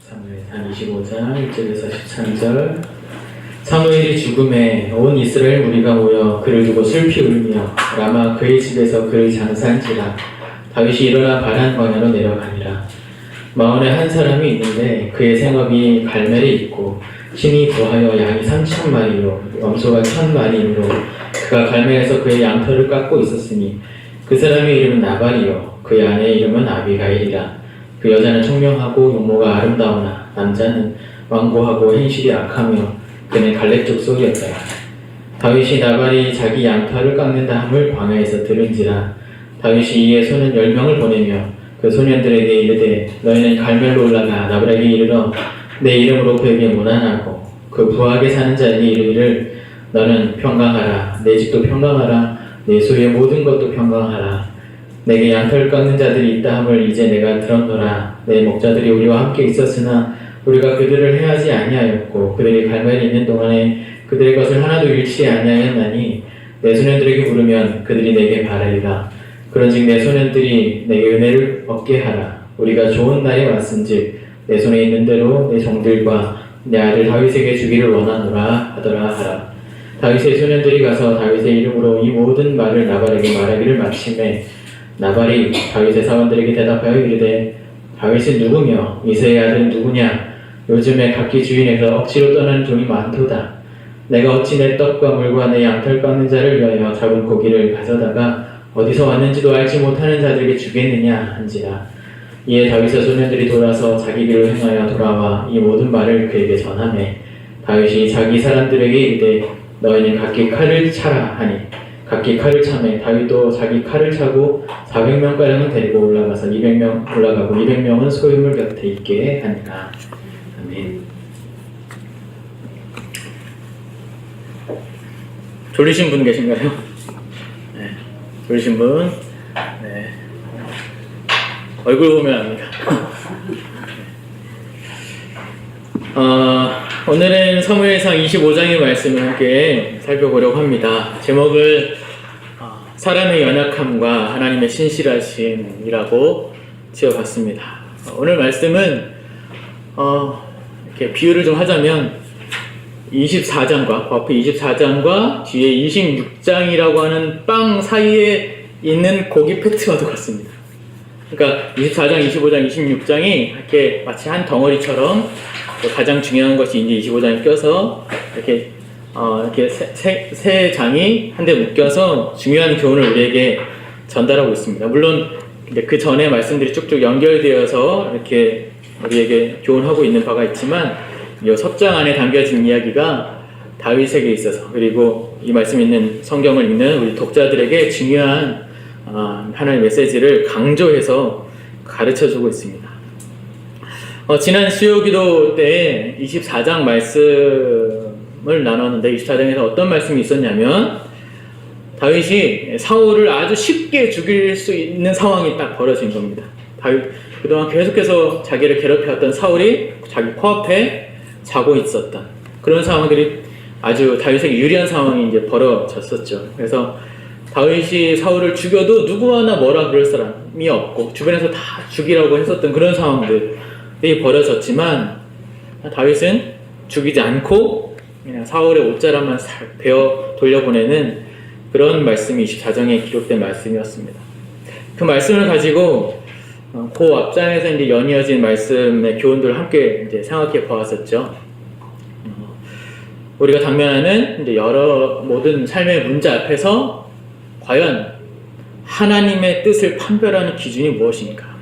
사무엘상 25장 1절에서 13절. 사무엘이 죽음에 온 이스라엘 무리가 모여 그를 두고 슬피 울며 라마 그의 집에서 그를 장사한지라. 다윗이 일어나 바란 광야로 내려가니라. 마온에 한 사람이 있는데 그의 생업이 갈멜에 있고 신이 부하여 양이 3,000마리요 염소가 1,000마리이므로 그가 갈멜에서 그의 양털을 깎고 있었으니 그 사람의 이름은 나발이요 그의 아내의 이름은 아비가일이라. 그 여자는 총명하고 용모가 아름다우나 남자는 완고하고 행실이 악하며 그는 갈렙 족속이었더라. 다윗이 나발이 자기 양털을 깎는다 함을 광야에서 들은지라. 다윗이 이에 소년 10명을 보내며 그 소년들에게 이르되 너희는 갈멜로 올라가 나발에게 이르러 내 이름으로 그에게 문안하고 그 부하게 사는 자에게 이르기를 너는 평강하라 내 집도 평강하라 내 소유의 모든 것도 평강하라. 내게 양털 깎는 자들이 있다 함을 이제 내가 들었노라. 내 목자들이 우리와 함께 있었으나 우리가 그들을 해하지 아니하였고 그들이 갈멜에 있는 동안에 그들의 것을 하나도 잃지 아니하였나니 내 소년들에게 물으면 그들이 내게 바라리라. 그런즉 내 소년들이 내게 은혜를 얻게 하라. 우리가 좋은 날이 왔은즉 내 손에 있는 대로 내 종들과 내 아들 다윗에게 주기를 원하노라 하더라 하라. 다윗의 소년들이 가서 다윗의 이름으로 이 모든 말을 나발에게 말하기를 마침에 나발이 다윗의 사원들에게 대답하여 이르되 다윗은 누구며 이새의 아들은 누구냐? 요즘에 각기 주인에서 억지로 떠나는 종이 많도다. 내가 어찌 내 떡과 물과 내 양털 깎는 자를 위하여 잡은 고기를 가져다가 어디서 왔는지도 알지 못하는 자들에게 주겠느냐 한지라. 이에 다윗의 소년들이 돌아서 자기 길을 행하여 돌아와 이 모든 말을 그에게 전하매 다윗이 자기 사람들에게 이르되 너희는 각기 칼을 차라 하니 각기 칼을 차매 다윗도 자기 칼을 차고 400명가량은 데리고 올라가서 200명 올라가고 200명은 소유물 곁에 있게 하니라. 아멘. 졸리신 분 계신가요? 네. 졸리신 분? 네. 얼굴 보면 압니다. 오늘은 사무엘상 25장의 말씀을 함께 살펴보려고 합니다. 제목을 사람의 연약함과 하나님의 신실하심이라고 지어봤습니다. 오늘 말씀은 이렇게 비유를 좀 하자면 24장과 그 앞에 24장과 뒤에 26장이라고 하는 빵 사이에 있는 고기 패트와도 같습니다. 그러니까 24장, 25장, 26장이 이렇게 마치 한 덩어리처럼 가장 중요한 것이 이제 25장에 껴서 이렇게 세 장이 한데 묶여서 중요한 교훈을 우리에게 전달하고 있습니다. 물론 그 전에 말씀들이 쭉쭉 연결되어서 이렇게 우리에게 교훈하고 있는 바가 있지만 이 섭장 안에 담겨진 이야기가 다윗에게 있어서 그리고 이 말씀 있는 성경을 읽는 우리 독자들에게 중요한 하나님의 메시지를 강조해서 가르쳐주고 있습니다. 지난 수요기도 때 24장 말씀을 나눴는데 24장에서 어떤 말씀이 있었냐면 다윗이 사울을 아주 쉽게 죽일 수 있는 상황이 딱 벌어진 겁니다. 다윗 그동안 계속해서 자기를 괴롭혀왔던 사울이 자기 코앞에 자고 있었던 그런 상황들이 아주 다윗에게 유리한 상황이 이제 벌어졌었죠. 그래서 다윗이 사울을 죽여도 누구 하나 뭐라 그럴 사람이 없고 주변에서 다 죽이라고 했었던 그런 상황들이 벌어졌지만 다윗은 죽이지 않고 그냥 사울의 옷자락만 베어 돌려보내는 그런 말씀이 24장에 기록된 말씀이었습니다. 그 말씀을 가지고 그 앞장에서 이제 연이어진 말씀의 교훈들을 함께 이제 생각해 보았었죠. 우리가 당면하는 이제 여러 모든 삶의 문제 앞에서 과연 하나님의 뜻을 판별하는 기준이 무엇인가?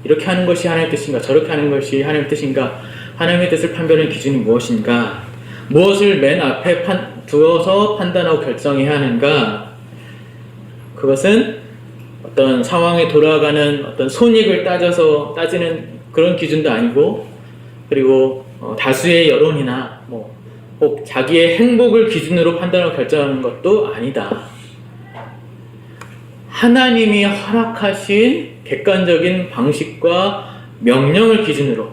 이렇게 하는 것이 하나님의 뜻인가? 저렇게 하는 것이 하나님의 뜻인가? 하나님의 뜻을 판별하는 기준이 무엇인가? 무엇을 맨 앞에 두어서 판단하고 결정해야 하는가? 그것은 어떤 상황에 돌아가는 어떤 손익을 따지는 그런 기준도 아니고 그리고 다수의 여론이나 혹 자기의 행복을 기준으로 판단하고 결정하는 것도 아니다. 하나님이 허락하신 객관적인 방식과 명령을 기준으로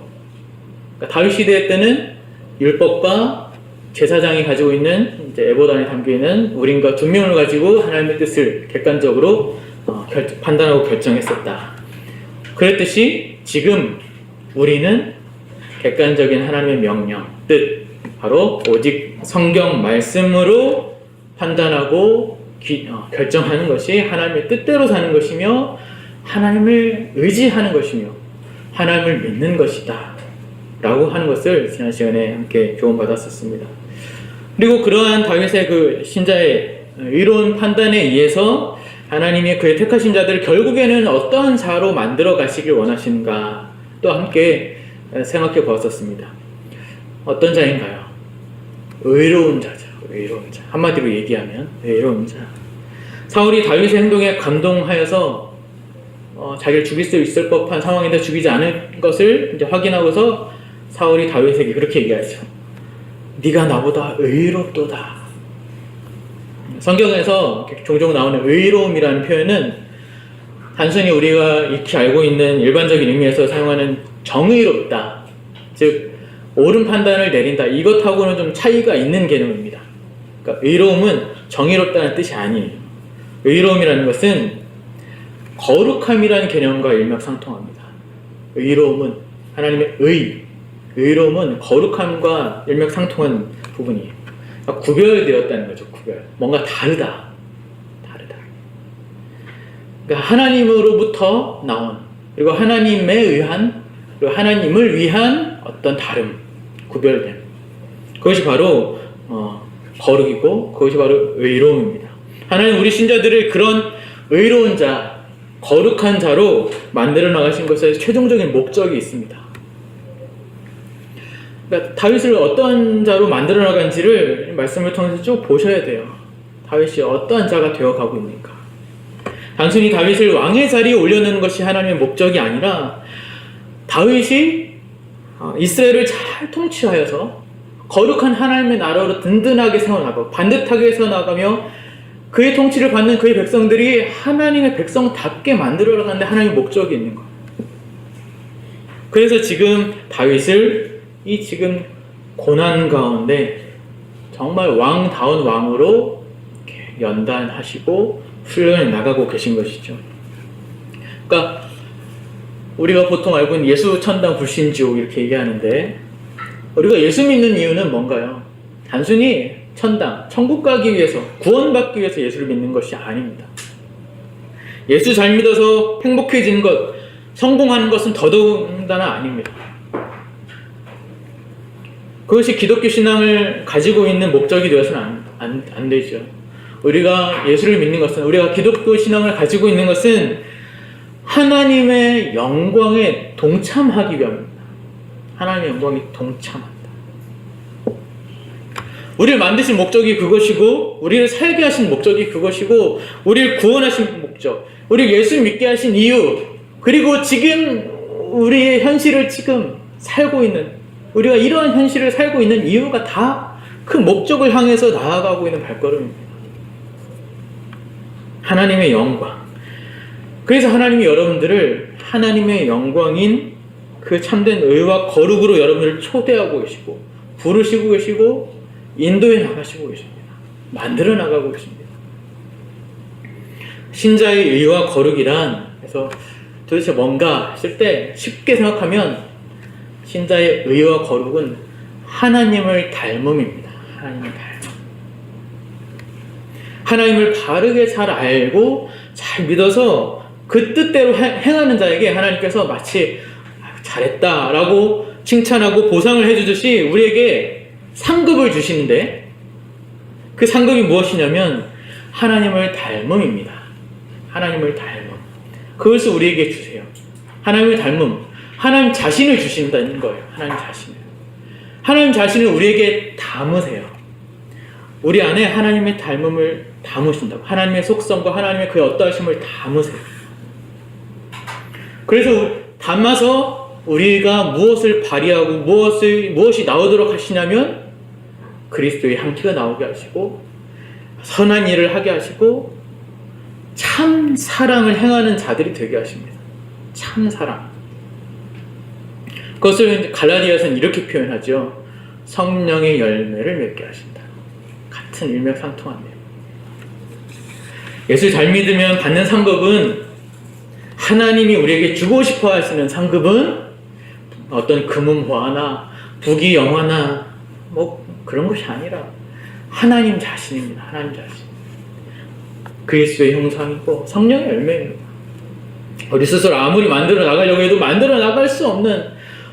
그러니까 다윗 시대 때는 율법과 제사장이 가지고 있는 이제 에봇 안에 담겨있는 우림과 둔명을 가지고 하나님의 뜻을 객관적으로 판단하고 결정했었다. 그랬듯이 지금 우리는 객관적인 하나님의 명령, 뜻, 바로 오직 성경 말씀으로 판단하고 결정하는 것이 하나님의 뜻대로 사는 것이며 하나님을 의지하는 것이며 하나님을 믿는 것이다 라고 하는 것을 지난 시간에 함께 교훈받았었습니다. 그리고 그러한 다윗의 그 신자의 의로운 판단에 의해서 하나님이 그의 택하신 자들을 결국에는 어떠한 자로 만들어 가시길 원하시는가 또 함께 생각해 보았었습니다. 어떤 자인가요? 의로운 자죠. 의로운 자. 한마디로 얘기하면 의로운 자. 사울이 다윗의 행동에 감동하여서 자기를 죽일 수 있을 법한 상황인데 죽이지 않은 것을 이제 확인하고서 사울이 다윗에게 그렇게 얘기하죠. 네가 나보다 의롭도다. 성경에서 종종 나오는 의로움이라는 표현은 단순히 우리가 익히 알고 있는 일반적인 의미에서 사용하는 정의롭다, 즉 옳은 판단을 내린다, 이것하고는 좀 차이가 있는 개념입니다. 그러니까 의로움은 정의롭다는 뜻이 아니에요. 의로움이라는 것은 거룩함이라는 개념과 일맥상통합니다. 의로움은 하나님의 의로움은 거룩함과 일맥상통한 부분이에요. 그러니까 구별되었다는 거죠. 구별. 뭔가 다르다. 그러니까 하나님으로부터 나온, 그리고 하나님에 의한, 그리고 하나님을 위한 어떤 다름, 구별됨. 그것이 바로 거룩이고 그것이 바로 의로움입니다. 하나님 우리 신자들을 그런 의로운 자, 거룩한 자로 만들어 나가신 것에 최종적인 목적이 있습니다. 그러니까 다윗을 어떠한 자로 만들어 나간지를 말씀을 통해서 쭉 보셔야 돼요. 다윗이 어떠한 자가 되어가고 있는가. 단순히 다윗을 왕의 자리에 올려놓는 것이 하나님의 목적이 아니라 다윗이 이스라엘을 잘 통치하여서 거룩한 하나님의 나라로 든든하게 세워나가고 반듯하게 세워나가며 그의 통치를 받는 그의 백성들이 하나님의 백성답게 만들어 나가는데 하나님의 목적이 있는 거예요. 그래서 지금 다윗을 이 지금 고난 가운데 정말 왕다운 왕으로 연단하시고 훈련해 나가고 계신 것이죠. 그러니까 우리가 보통 알고 있는 예수 천당 불신 지옥 이렇게 얘기하는데 우리가 예수 믿는 이유는 뭔가요? 단순히 천당, 천국 가기 위해서, 구원받기 위해서 예수를 믿는 것이 아닙니다. 예수 잘 믿어서 행복해지는 것, 성공하는 것은 더더군다나 아닙니다. 그것이 기독교 신앙을 가지고 있는 목적이 되어서는 안 되죠. 우리가 예수를 믿는 것은, 우리가 기독교 신앙을 가지고 있는 것은 하나님의 영광에 동참하기 위함입니다. 하나님의 영광에 동참한다. 우리를 만드신 목적이 그것이고, 우리를 살게 하신 목적이 그것이고, 우리를 구원하신 목적, 우리를 예수 믿게 하신 이유, 그리고 지금 우리의 현실을 지금 살고 있는, 우리가 이러한 현실을 살고 있는 이유가 다 그 목적을 향해서 나아가고 있는 발걸음입니다. 하나님의 영광. 그래서 하나님이 여러분들을 하나님의 영광인 그 참된 의와 거룩으로 여러분들을 초대하고 계시고 부르시고 계시고 인도해 나가시고 계십니다. 만들어 나가고 계십니다. 신자의 의와 거룩이란, 그래서 도대체 뭔가 했을 때 쉽게 생각하면 신자의 의와 거룩은 하나님을 닮음입니다. 하나님을 닮음. 하나님을 바르게 잘 알고 잘 믿어서 그 뜻대로 행하는 자에게 하나님께서 마치 잘했다라고 칭찬하고 보상을 해주듯이 우리에게 상급을 주시는데, 그 상급이 무엇이냐면 하나님을 닮음입니다. 하나님을 닮음. 그것을 우리에게 주세요. 하나님을 닮음. 하나님 자신을 주신다는 거예요. 하나님 자신을. 하나님 자신을 우리에게 담으세요. 우리 안에 하나님의 닮음을 담으신다고. 하나님의 속성과 하나님의 그의 어떠하심을 담으세요. 그래서 담아서 우리가 무엇을 발휘하고 무엇이 나오도록 하시냐면 그리스도의 향기가 나오게 하시고 선한 일을 하게 하시고 참 사랑을 행하는 자들이 되게 하십니다. 참 사랑. 그것을 갈라디아서는 이렇게 표현하죠. 성령의 열매를 맺게 하신다. 같은 일맥상통한데요. 예수 잘 믿으면 받는 상급은, 하나님이 우리에게 주고 싶어 하시는 상급은 어떤 금은보화나 부귀 영화나 뭐 그런 것이 아니라 하나님 자신입니다. 하나님 자신. 그리스도의 형상이고 성령의 열매입니다. 우리 스스로 아무리 만들어 나가려고 해도 만들어 나갈 수 없는,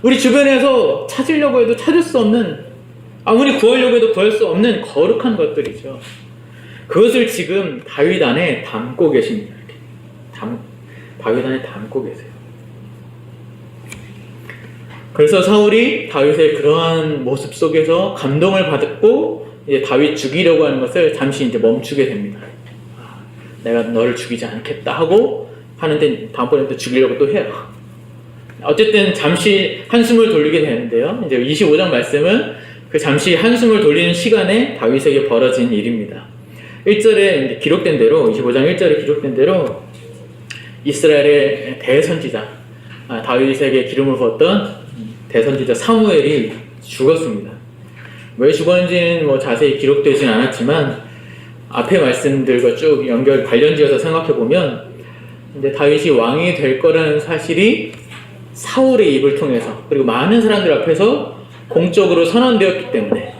우리 주변에서 찾으려고 해도 찾을 수 없는, 아무리 구하려고 해도 구할 수 없는 거룩한 것들이죠. 그것을 지금 다윗 안에 담고 계십니다. 다윗 안에 담고 계세요. 그래서 사울이 다윗의 그러한 모습 속에서 감동을 받았고 이제 다윗 죽이려고 하는 것을 잠시 이제 멈추게 됩니다. 내가 너를 죽이지 않겠다 하고 하는데 다음번에 또 죽이려고 또 해요. 어쨌든 잠시 한숨을 돌리게 되는데요. 이제 25장 말씀은 그 잠시 한숨을 돌리는 시간에 다윗에게 벌어진 일입니다. 1절에 기록된 대로, 25장 1절에 기록된 대로 이스라엘의 대선지자, 다윗에게 기름을 부었던 대선지자 사무엘이 죽었습니다. 왜 죽었는지는 뭐 자세히 기록되진 않았지만 앞의 말씀들과 쭉 관련지어서 생각해보면 이제 다윗이 왕이 될 거라는 사실이 사울의 입을 통해서 그리고 많은 사람들 앞에서 공적으로 선언되었기 때문에,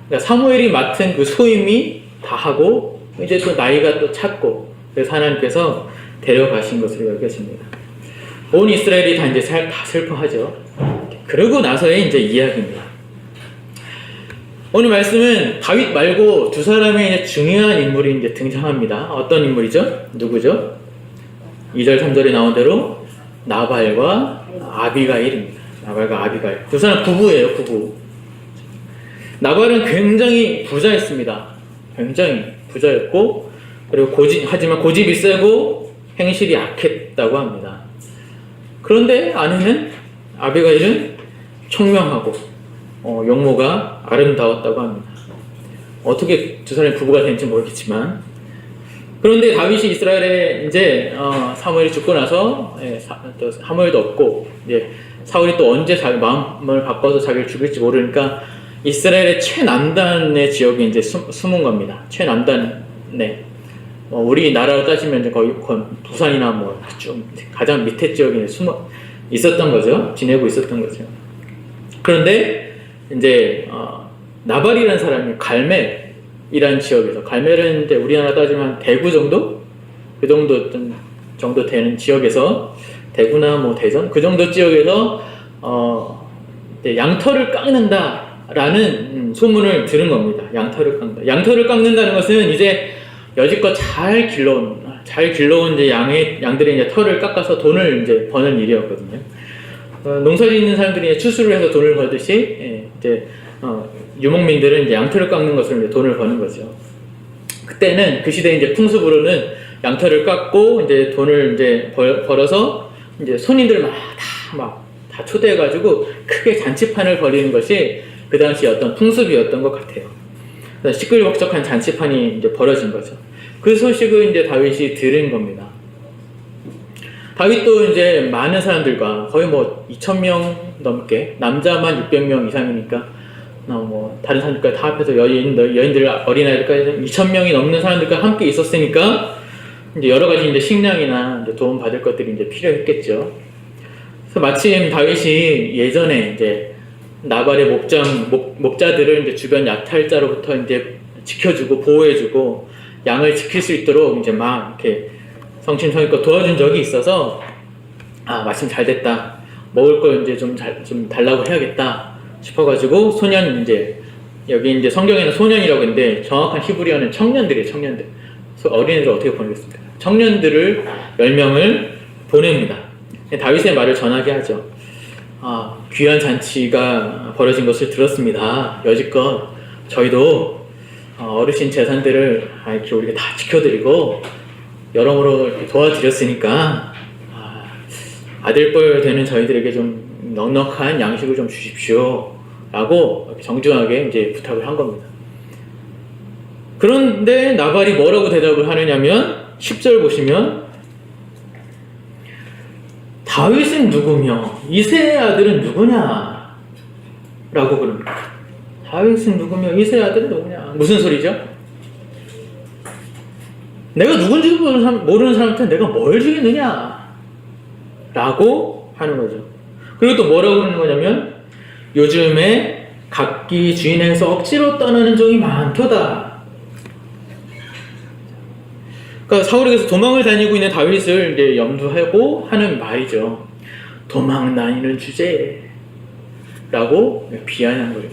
그러니까 사무엘이 맡은 그 소임이 다하고 이제 또 나이가 또 찼고 그래서 하나님께서 데려가신 것으로 여겨집니다. 온 이스라엘이 다 이제 다 슬퍼하죠. 그러고 나서의 이제 이야기입니다. 오늘 말씀은 다윗 말고 두 사람의 이제 중요한 인물이 이제 등장합니다. 어떤 인물이죠? 누구죠? 2절, 3절에 나온 대로 나발과 아비가일입니다. 나발과 아비가일. 두 사람 부부예요, 부부. 나발은 굉장히 부자였습니다. 굉장히 부자였고, 그리고 하지만 고집이 세고 행실이 악했다고 합니다. 그런데 아내는, 아비가일은 총명하고 용모가 아름다웠다고 합니다. 어떻게 두 사람이 부부가 됐는지 모르겠지만, 그런데 다윗이 이스라엘에 이제 사무엘이 죽고 나서 또 사무엘도 없고 이제 사울이 또 언제 자기 마음을 바꿔서 자기를 죽일지 모르니까 이스라엘의 최남단의 지역이 이제 숨은 겁니다. 최남단에 우리나라로 따지면 이제 거의 부산이나 뭐 좀 가장 밑에 지역에 숨어 있었던 거죠. 지내고 있었던 거죠. 그런데 이제 나발이라는 사람이 갈멜이라는 지역에서, 갈멜은 이제 우리나라 따지면 대구 정도? 그 정도 되는 지역에서, 대구나 뭐 대전? 그 정도 지역에서 양털을 깎는다라는 소문을 들은 겁니다. 양털을 깎는다. 양털을 깎는다는 것은 이제 여지껏 잘 길러온 이제 양들의 이제 털을 깎아서 돈을 이제 버는 일이었거든요. 농사 짓는 사람들이 추수를 해서 돈을 벌듯이 이제 유목민들은 이제 양털을 깎는 것으로 이제 돈을 버는 거죠. 그때는 그 시대 이제 풍습으로는 양털을 깎고 이제 돈을 이제 벌어서 이제 손님들 다 초대해가지고 크게 잔치판을 벌이는 것이 그 당시 어떤 풍습이었던 것 같아요. 시끌벅적한 잔치판이 이제 벌어진 거죠. 그 소식을 이제 다윗이 들은 겁니다. 다윗도 이제 많은 사람들과 거의 뭐 2,000명 넘게, 남자만 600명 이상이니까 뭐 다른 사람들까지 다 합해서 여인들, 어린아이들까지 2,000명이 넘는 사람들과 함께 있었으니까 이제 여러 가지 이제 식량이나 이제 도움 받을 것들이 이제 필요했겠죠. 그래서 마침 다윗이 예전에 이제 나발의 목자들을 이제 주변 약탈자로부터 이제 지켜주고 보호해주고 양을 지킬 수 있도록 이제 막 이렇게 성심성의껏 도와준 적이 있어서 마침 잘 됐다. 먹을 걸 이제 좀 달라고 해야겠다 싶어가지고 소년, 이제 여기 이제 성경에는 소년이라고 했는데 정확한 히브리어는 청년들이에요. 청년들. 어린애들을 어떻게 보내겠습니까? 청년들을 10명을 보냅니다. 다윗의 말을 전하게 하죠. 귀한 잔치가 벌어진 것을 들었습니다. 여지껏 저희도 어르신 재산들을 이렇게 우리가 다 지켜드리고 여러모로 도와드렸으니까 아들뻘 되는 저희들에게 좀 넉넉한 양식을 좀 주십시오 라고 정중하게 이제 부탁을 한 겁니다. 그런데 나발이 뭐라고 대답을 하느냐면 10절 보시면 다윗은 누구며 이새의 아들은 누구냐 라고 그럽니다. 다윗은 누구며 이새의 아들은 누구냐. 무슨 소리죠? 내가 누군지도 모르는 사람한테 내가 뭘 주겠느냐 라고 하는 거죠. 그리고 또 뭐라고 그러는 거냐면 요즘에 각기 주인에게서 억지로 떠나는 종이 많도다. 그러니까 사울에게서 도망을 다니고 있는 다윗을 이제 염두하고 하는 말이죠. 도망 다니는 주제라고 비하하는 거예요.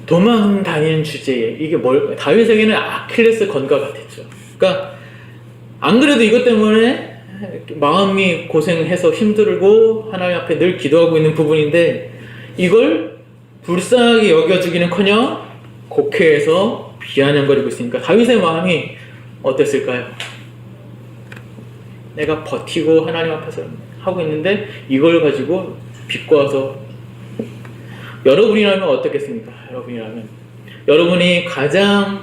도망 다니는 주제에 이게 뭘 다윗에게는 아킬레스 건과 같았죠. 그러니까 안 그래도 이것 때문에 마음이 고생해서 힘들고 하나님 앞에 늘 기도하고 있는 부분인데 이걸 불쌍하게 여겨주기는커녕 곡해해서 비아냥거리고 있으니까 다윗의 마음이 어땠을까요? 내가 버티고 하나님 앞에서 하고 있는데 이걸 가지고 비꼬아서 여러분이라면 어떻겠습니까? 여러분이 가장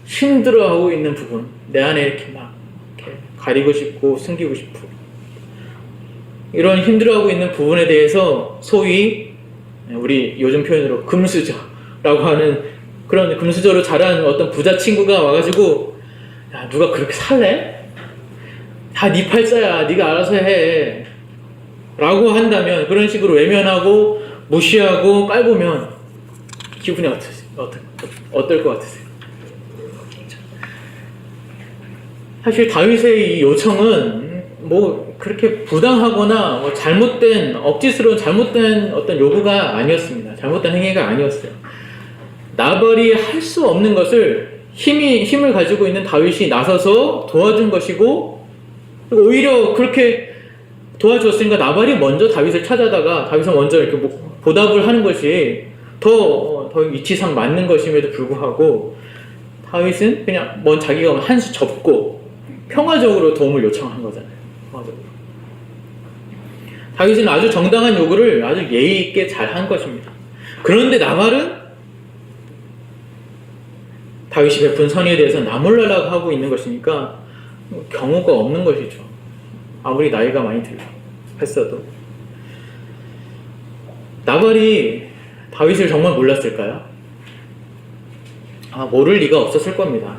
힘들어하고 있는 부분, 내 안에 이렇게 막 이렇게 가리고 싶고 숨기고 싶고 이런 힘들어하고 있는 부분에 대해서 소위 우리 요즘 표현으로 금수저라고 하는 그런 금수저로 자란 어떤 부자 친구가 와가지고 야 누가 그렇게 살래? 다 네 팔자야, 네가 알아서 해 라고 한다면, 그런 식으로 외면하고 무시하고 깔보면 기분이 어떨 것 같으세요? 사실 다윗의 이 요청은 뭐 그렇게 부당하거나 뭐 잘못된 억지스러운 잘못된 어떤 요구가 아니었습니다. 잘못된 행위가 아니었어요. 나발이 할 수 없는 것을 힘을 가지고 있는 다윗이 나서서 도와준 것이고, 그리고 오히려 그렇게 도와주었으니까 나발이 먼저 다윗을 찾아다가 다윗은 먼저 이렇게 보답을 하는 것이 더 위치상 맞는 것임에도 불구하고 다윗은 그냥 자기가 한 수 접고 평화적으로 도움을 요청한 거잖아요. 평화적으로. 다윗은 아주 정당한 요구를 아주 예의 있게 잘 한 것입니다. 그런데 나발은 다윗이 베푼 선의에 대해서 나몰라라고 하고 있는 것이니까 경우가 없는 것이죠. 아무리 나이가 많이 했어도. 나발이 다윗을 정말 몰랐을까요? 모를 리가 없었을 겁니다.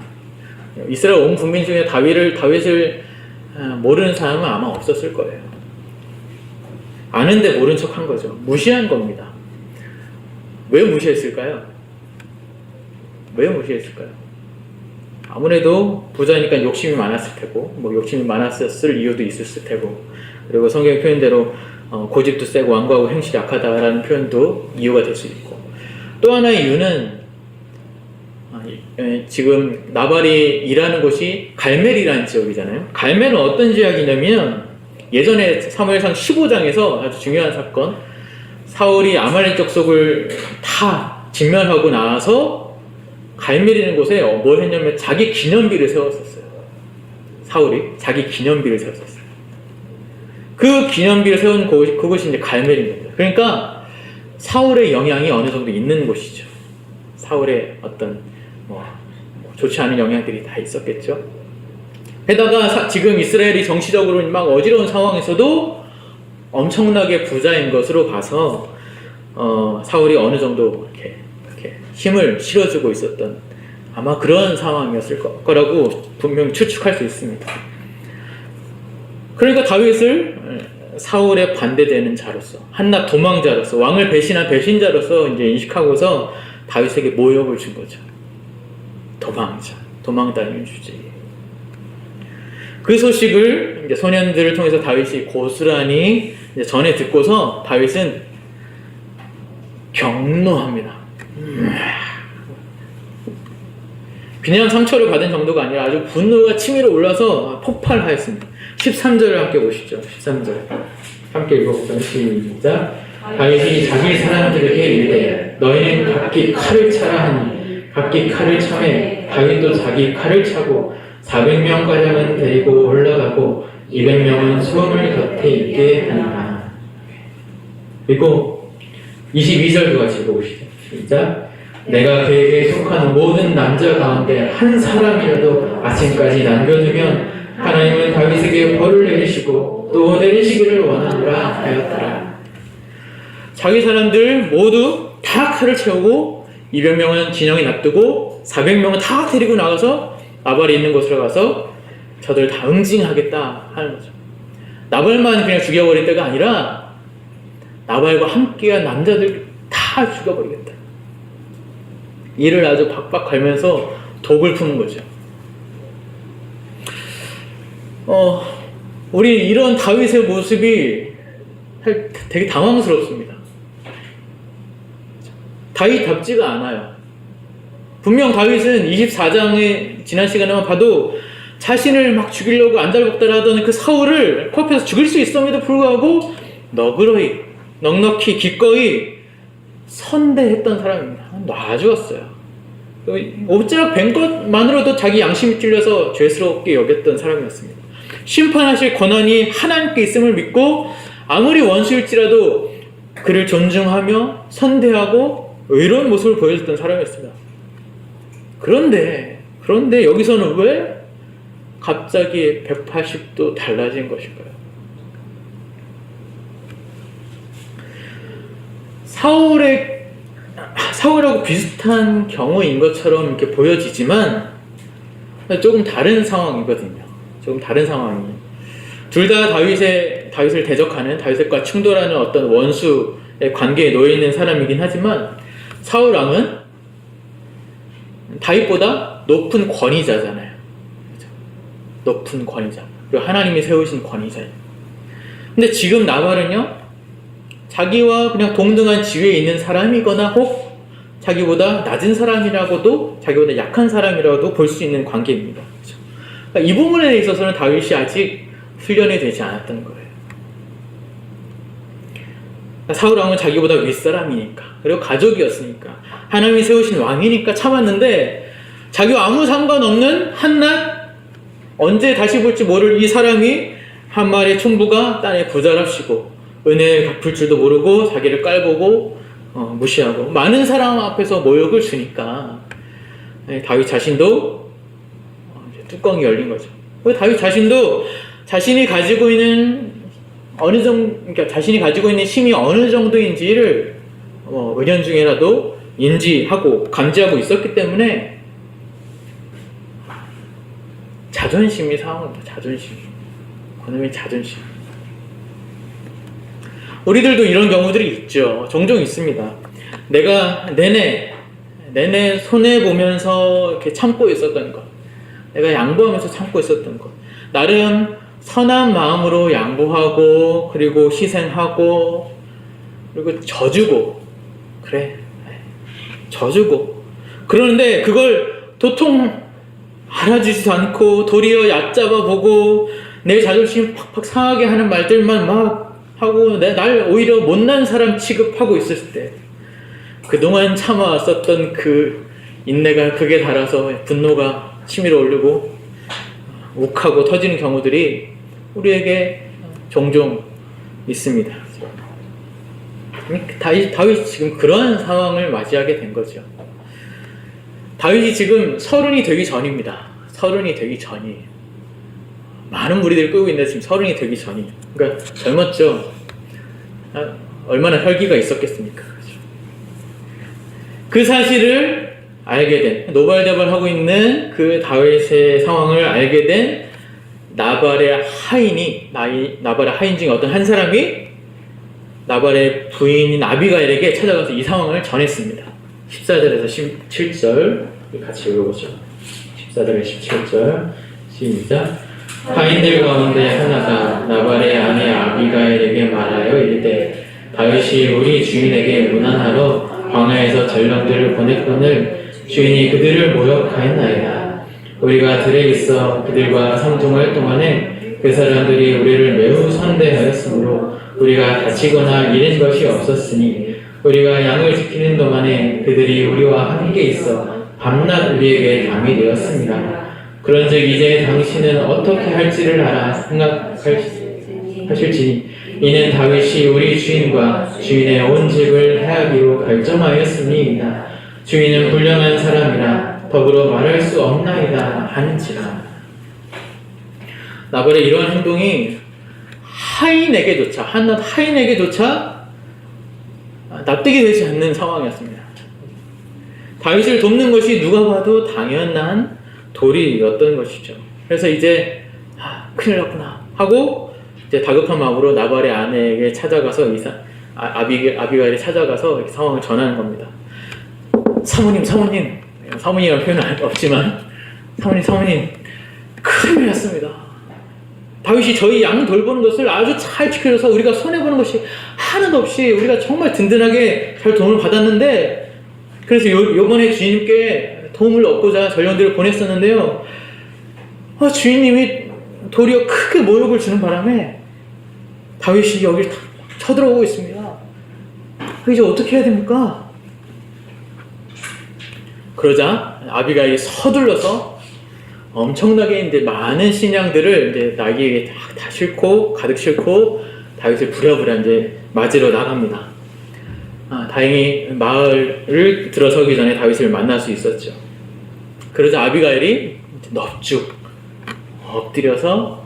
이스라엘 온 국민 중에 다윗을 모르는 사람은 아마 없었을 거예요. 아는데 모른 척 한 거죠. 무시한 겁니다. 왜 무시했을까요? 아무래도 부자니까 욕심이 많았을 테고, 욕심이 많았을 이유도 있었을 테고, 그리고 성경의 표현대로 고집도 세고 완고하고 행실이 약하다라는 표현도 이유가 될 수 있고, 또 하나의 이유는 지금 나발이 일하는 곳이 갈멜이라는 지역이잖아요. 갈멜은 어떤 지역이냐면 예전에 사무엘상 15장에서 아주 중요한 사건, 사울이 아말렉 족속을 다 진멸하고 나서 갈멜이라는 곳에 뭘 했냐면 자기 기념비를 세웠었어요. 사울이 자기 기념비를 세웠었어요. 그 기념비를 세운 그곳이 이제 갈멜입니다. 그러니까 사울의 영향이 어느 정도 있는 곳이죠. 사울의 어떤 좋지 않은 영향들이 다 있었겠죠. 게다가 지금 이스라엘이 정치적으로 막 어지러운 상황에서도 엄청나게 부자인 것으로 봐서 사울이 어느 정도 이렇게 힘을 실어주고 있었던 아마 그런 상황이었을 거라고 분명히 추측할 수 있습니다. 그러니까 다윗을 사울에 반대되는 자로서, 한낱 도망자로서, 왕을 배신한 배신자로서 이제 인식하고서 다윗에게 모욕을 준 거죠. 도망다니는 주제. 그 소식을 이제 소년들을 통해서 다윗이 고스란히 이제 전해 듣고서 다윗은 경노합니다. 그냥 상처를 받은 정도가 아니라 아주 분노가 치밀어 올라서 폭발하였습니다. 13절을 함께 보시죠. 13절 함께 읽어볼까요? 시작. 다윗이 자기 사람들에게 이르되 너희는 각기 칼을 차라 하니 각기 칼을 차매 다윗도 자기 칼을 차고 400명가량은 데리고 올라가고 200명은 수원을 곁에 있게 하니라. 그리고 22절도 같이 읽어보시죠. 시작. 내가 그에게 속한 모든 남자 가운데 한 사람이라도 아침까지 남겨두면 하나님은 다윗에게 벌을 내리시고 또 내리시기를 원하노라 하였더라. 자기 사람들 모두 다 칼을 채우고 200명은 진영에 놔두고 400명은 다 데리고 나가서 나발이 있는 곳으로 가서 저들 다 응징하겠다 하는 거죠. 나발만 그냥 죽여버릴 때가 아니라 나발과 함께한 남자들 다 죽여버리겠다. 이를 아주 박박 갈면서 독을 푸는 거죠. 우리 이런 다윗의 모습이 되게 당황스럽습니다. 다윗답지가 않아요. 분명 다윗은 24장의 지난 시간에만 봐도 자신을 막 죽이려고 안달복달하던 그 사울을 코앞에서 죽일 수 있음에도 불구하고 너그러이, 넉넉히, 기꺼이 선대했던 사람입니다. 놔주었어요. 옵자락 뵌 것만으로도 자기 양심이 찔려서 죄스럽게 여겼던 사람이었습니다. 심판하실 권한이 하나님께 있음을 믿고 아무리 원수일지라도 그를 존중하며 선대하고 의로운 모습을 보여줬던 사람이었습니다. 그런데 여기서는 왜 갑자기 180도 달라진 것일까요? 사울하고 비슷한 경우인 것처럼 이렇게 보여지지만 조금 다른 상황이거든요. 조금 다른 상황이에요. 둘 다 다윗을 대적하는, 다윗과 충돌하는 어떤 원수의 관계에 놓여 있는 사람이긴 하지만 사울 왕은 다윗보다 높은 권위자잖아요. 그렇죠? 높은 권위자. 그리고 하나님이 세우신 권위자예요. 근데 지금 나발은요, 자기와 그냥 동등한 지위에 있는 사람이거나 혹 자기보다 낮은 사람이라고도, 자기보다 약한 사람이라고도 볼 수 있는 관계입니다. 그렇죠? 그러니까 이 부분에 있어서는 다윗이 아직 훈련이 되지 않았던 거예요. 그러니까 사울 왕은 자기보다 윗사람이니까, 그리고 가족이었으니까, 하나님이 세우신 왕이니까 참았는데, 자기와 아무 상관없는 한낱 언제 다시 볼지 모를 이 사람이 한 마리의 총부가 땅에 부자랍시고 은혜를 갚을 줄도 모르고 자기를 깔보고 무시하고 많은 사람 앞에서 모욕을 주니까 다윗 자신도 뚜껑이 열린 거죠. 다윗 자신도 자신이 가지고 있는 그러니까 자신이 가지고 있는 힘이 어느 정도인지를 은연중에라도 인지하고 감지하고 있었기 때문에 자존심이 상합니다. 자존심. 그놈의 자존심. 우리들도 이런 경우들이 있죠. 종종 있습니다. 내가 내내 손해보면서 이렇게 참고 있었던 것, 내가 양보하면서 참고 있었던 것, 나름 선한 마음으로 양보하고 그리고 희생하고 그리고 져주고, 그래, 져주고, 그러는데 그걸 도통 알아주지도 않고 도리어 얕잡아 보고 내 자존심 팍팍 상하게 하는 말들만 막 하고 날 오히려 못난 사람 취급하고 있을 때, 그동안 참아왔었던 그 인내가 극에 달아서 분노가 치밀어 오르고 욱하고 터지는 경우들이 우리에게 종종 있습니다. 다윗이 지금 그러한 상황을 맞이하게 된 거죠. 다윗이 지금 30이 되기 전입니다. 30이 되기 전이에요. 많은 무리들을 끌고 있는데 지금 30이 되기 전이에요. 그러니까 젊었죠. 얼마나 혈기가 있었겠습니까? 그 사실을 알게 된, 노발대발하고 있는 그 다윗의 상황을 알게 된 나발의 하인 중에 어떤 한 사람이 나발의 부인인 아비가일에게 찾아가서 이 상황을 전했습니다. 14절에서 17절 같이 읽어보죠. 14절에서 17절 시작. 하인들 가운데 하나가 나발의 아내 아비가일에게 말하여 이르되 다윗이 우리 주인에게 문안하러 광야에서 전령들을 보냈거늘 주인이 그들을 모욕하였나이다. 우리가 들에 있어 그들과 상종할 동안에 그 사람들이 우리를 매우 선대하였으므로 우리가 다치거나 잃은 것이 없었으니 우리가 양을 지키는 동안에 그들이 우리와 함께 있어 밤낮 우리에게 담이 되었습니다. 그런즉 이제 당신은 어떻게 할지를 알아 생각하실지니 이는 다윗이 우리 주인과 주인의 온 집을 해하기로 결정하였음이니이다. 주인은 불량한 사람이라 더불어 말할 수 없나이다 하는지라. 나발의 이러한 행동이 한낱 하인에게조차 납득이 되지 않는 상황이었습니다. 다윗을 돕는 것이 누가 봐도 당연한 도리였던 것이죠. 그래서 이제 큰일 났구나 하고 이제 다급한 마음으로 나발의 아내에게 찾아가서 아비가일이 찾아가서 이렇게 상황을 전하는 겁니다. 사모님이라는 표현은 없지만 사모님 큰일 났습니다. 다윗이 저희 양 돌보는 것을 아주 잘 지켜줘서 우리가 손해보는 것이 하나도 없이 우리가 정말 든든하게 잘 도움을 받았는데, 그래서 요번에 주인님께 도움을 얻고자 전령들을 보냈었는데요, 주인님이 도리어 크게 모욕을 주는 바람에 다윗이 여기를 쳐들어오고 있습니다. 이제 어떻게 해야 됩니까? 그러자 아비가일이 서둘러서 엄청나게 이제 많은 식량들을 이제 나귀에게 다 싣고 가득 싣고 다윗을 부랴부랴 이제 맞으러 나갑니다. 다행히 마을을 들어서기 전에 다윗을 만날 수 있었죠. 그러자 아비가일이 넙죽 엎드려서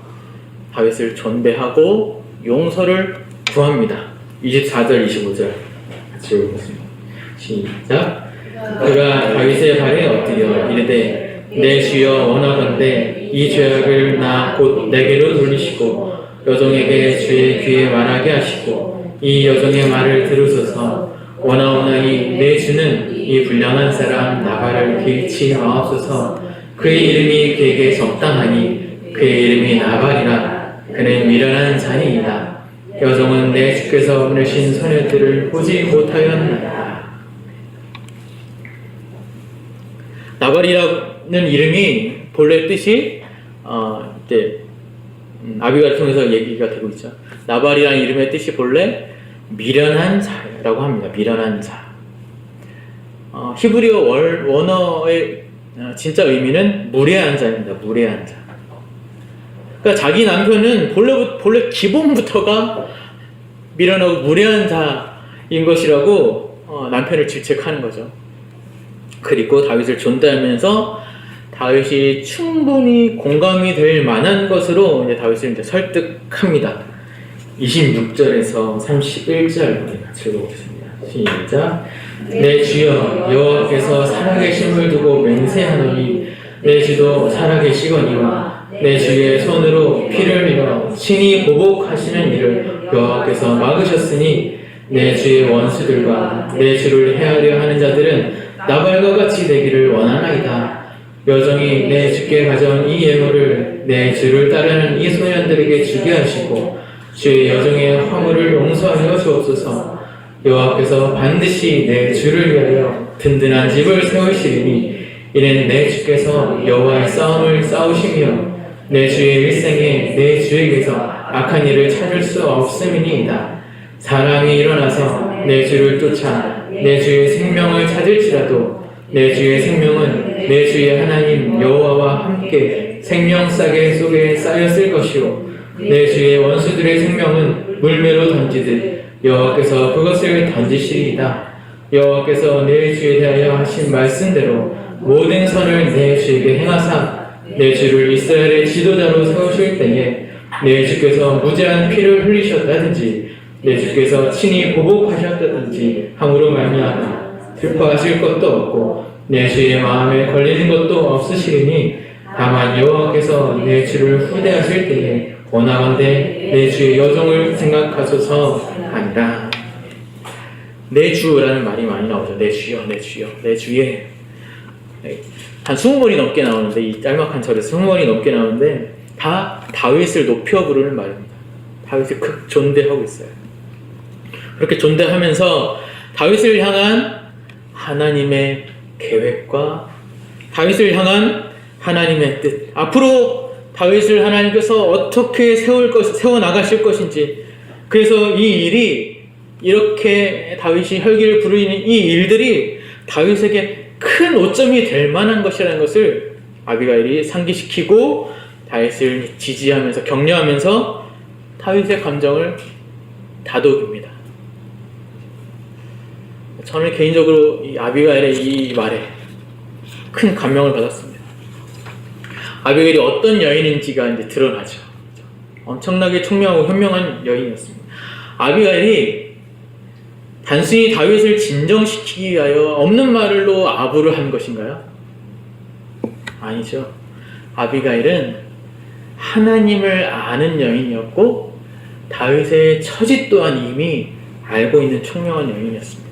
다윗을 존대하고 용서를 구합니다. 24절 25절 같이 읽겠습니다. 시작. 그가 다윗의 발에 엎드려 이르되 내 주여 원하건대 이 죄악을 나 곧 내게로 돌리시고 여종에게 주의 귀에 말하게 하시고 이 여종의 말을 들으소서. 원하오나니 내 주는 이 불량한 사람 나발을 개의치 마옵소서. 그의 이름이 그에게 적당하니 그의 이름이 나발이라. 그는 미련한 자니이다. 여종은 내 주께서 보내신 소녀들을 보지 못하였나이다. 나발이라는 이름이 본래 뜻이 이제 아비가를 통해서 얘기가 되고 있죠. 나발이라는 이름의 뜻이 본래 미련한 자라고 합니다. 미련한 자. 히브리어 원어의 진짜 의미는 무례한 자입니다. 무례한 자. 그러니까 자기 남편은 본래 기본부터가 미련하고 무례한 자인 것이라고 남편을 질책하는 거죠. 그리고 다윗을 존대하면서 다윗이 충분히 공감이 될 만한 것으로 이제 다윗을 이제 설득합니다. 26절에서 31절 우리 같이 읽어보겠습니다. 시작. 내 주여 여호와께서 살아계심을 두고 맹세하노니 내 주도 살아계시거니와 내 주의 손으로 피를 밀어 친히 보복하시는 일을 여호와께서 막으셨으니 내 주의 원수들과 내 주를 헤아려 하는 자들은 나발과 같이 되기를 원하나이다. 여종이 내 주께 가져온 이 예물을 내 주를 따르는 이 소년들에게 주게 하시고 주의 여종의 화물을 용서하여 주옵소서. 여호와께서 반드시 내 주를 위하여 든든한 집을 세우시리니 이는 내 주께서 여호와의 싸움을 싸우시며 내 주의 일생에 내 주에게서 악한 일을 찾을 수 없음이니이다. 사람이 일어나서 내 주를 쫓아 내 주의 생명을 찾을지라도 내 주의 생명은 내 주의 하나님 여호와와 함께 생명싸개 속에 쌓였을 것이요 내 주의 원수들의 생명은 물매로 던지듯 여호와께서 그것을 던지시리이다. 여호와께서 내 주에 대하여 하신 말씀대로 모든 선을 내 주에게 행하사 내 주를 이스라엘의 지도자로 세우실 때에 내 주께서 무죄한 피를 흘리셨다든지 내 주께서 친히 보복하셨다든지 함으로 말미암아 슬퍼하실 것도 없고 내 주의 마음에 걸리는 것도 없으시리니 다만 여호와께서 내 주를 후대하실 때에 원하건대 내 주의 여종을 생각하소서 하니라. 내 주라는 말이 많이 나오죠. 내 주여, 내 주여, 내 주의. 한 20번이 넘게 나오는데, 이 짤막한 절에서 20번이 넘게 나오는데 다 다윗을 높여 부르는 말입니다. 다윗을 극 존대하고 있어요. 그렇게 존대하면서 다윗을 향한 하나님의 계획과 다윗을 향한 하나님의 뜻, 앞으로 다윗을 하나님께서 어떻게 세워나가실 것인지, 그래서 이 일이 이렇게 다윗이 혈기를 부르는 이 일들이 다윗에게 큰 오점이 될 만한 것이라는 것을 아비가일이 상기시키고 다윗을 지지하면서 격려하면서 다윗의 감정을 다독입니다. 저는 개인적으로 이 아비가일의 이 말에 큰 감명을 받았습니다. 아비가일이 어떤 여인인지가 이제 드러나죠. 엄청나게 총명하고 현명한 여인이었습니다. 아비가일이 단순히 다윗을 진정시키기 위하여 없는 말로 아부를 한 것인가요? 아니죠. 아비가일은 하나님을 아는 여인이었고 다윗의 처지 또한 이미 알고 있는 총명한 여인이었습니다.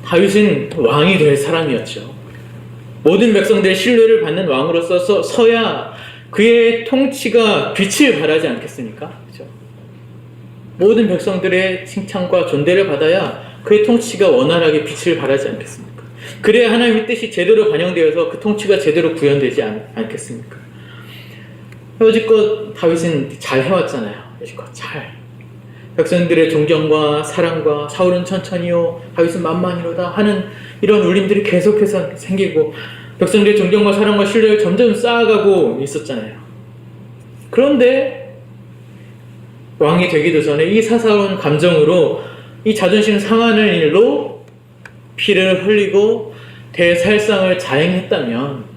다윗은 왕이 될 사람이었죠. 모든 백성들의 신뢰를 받는 왕으로서 서야 그의 통치가 빛을 발하지 않겠습니까? 그렇죠? 모든 백성들의 칭찬과 존대를 받아야 그의 통치가 원활하게 빛을 발하지 않겠습니까? 그래야 하나님의 뜻이 제대로 반영되어서 그 통치가 제대로 구현되지 않겠습니까? 여지껏 다윗은 잘 해왔잖아요. 여지껏 잘. 백성들의 존경과 사랑과 사울은 천천히요, 다윗은 만만히로다 하는 이런 울림들이 계속해서 생기고 백성들의 존경과 사랑과 신뢰를 점점 쌓아가고 있었잖아요. 그런데 왕이 되기도 전에 이 사사로운 감정으로 이 자존심 상하는 일로 피를 흘리고 대살상을 자행했다면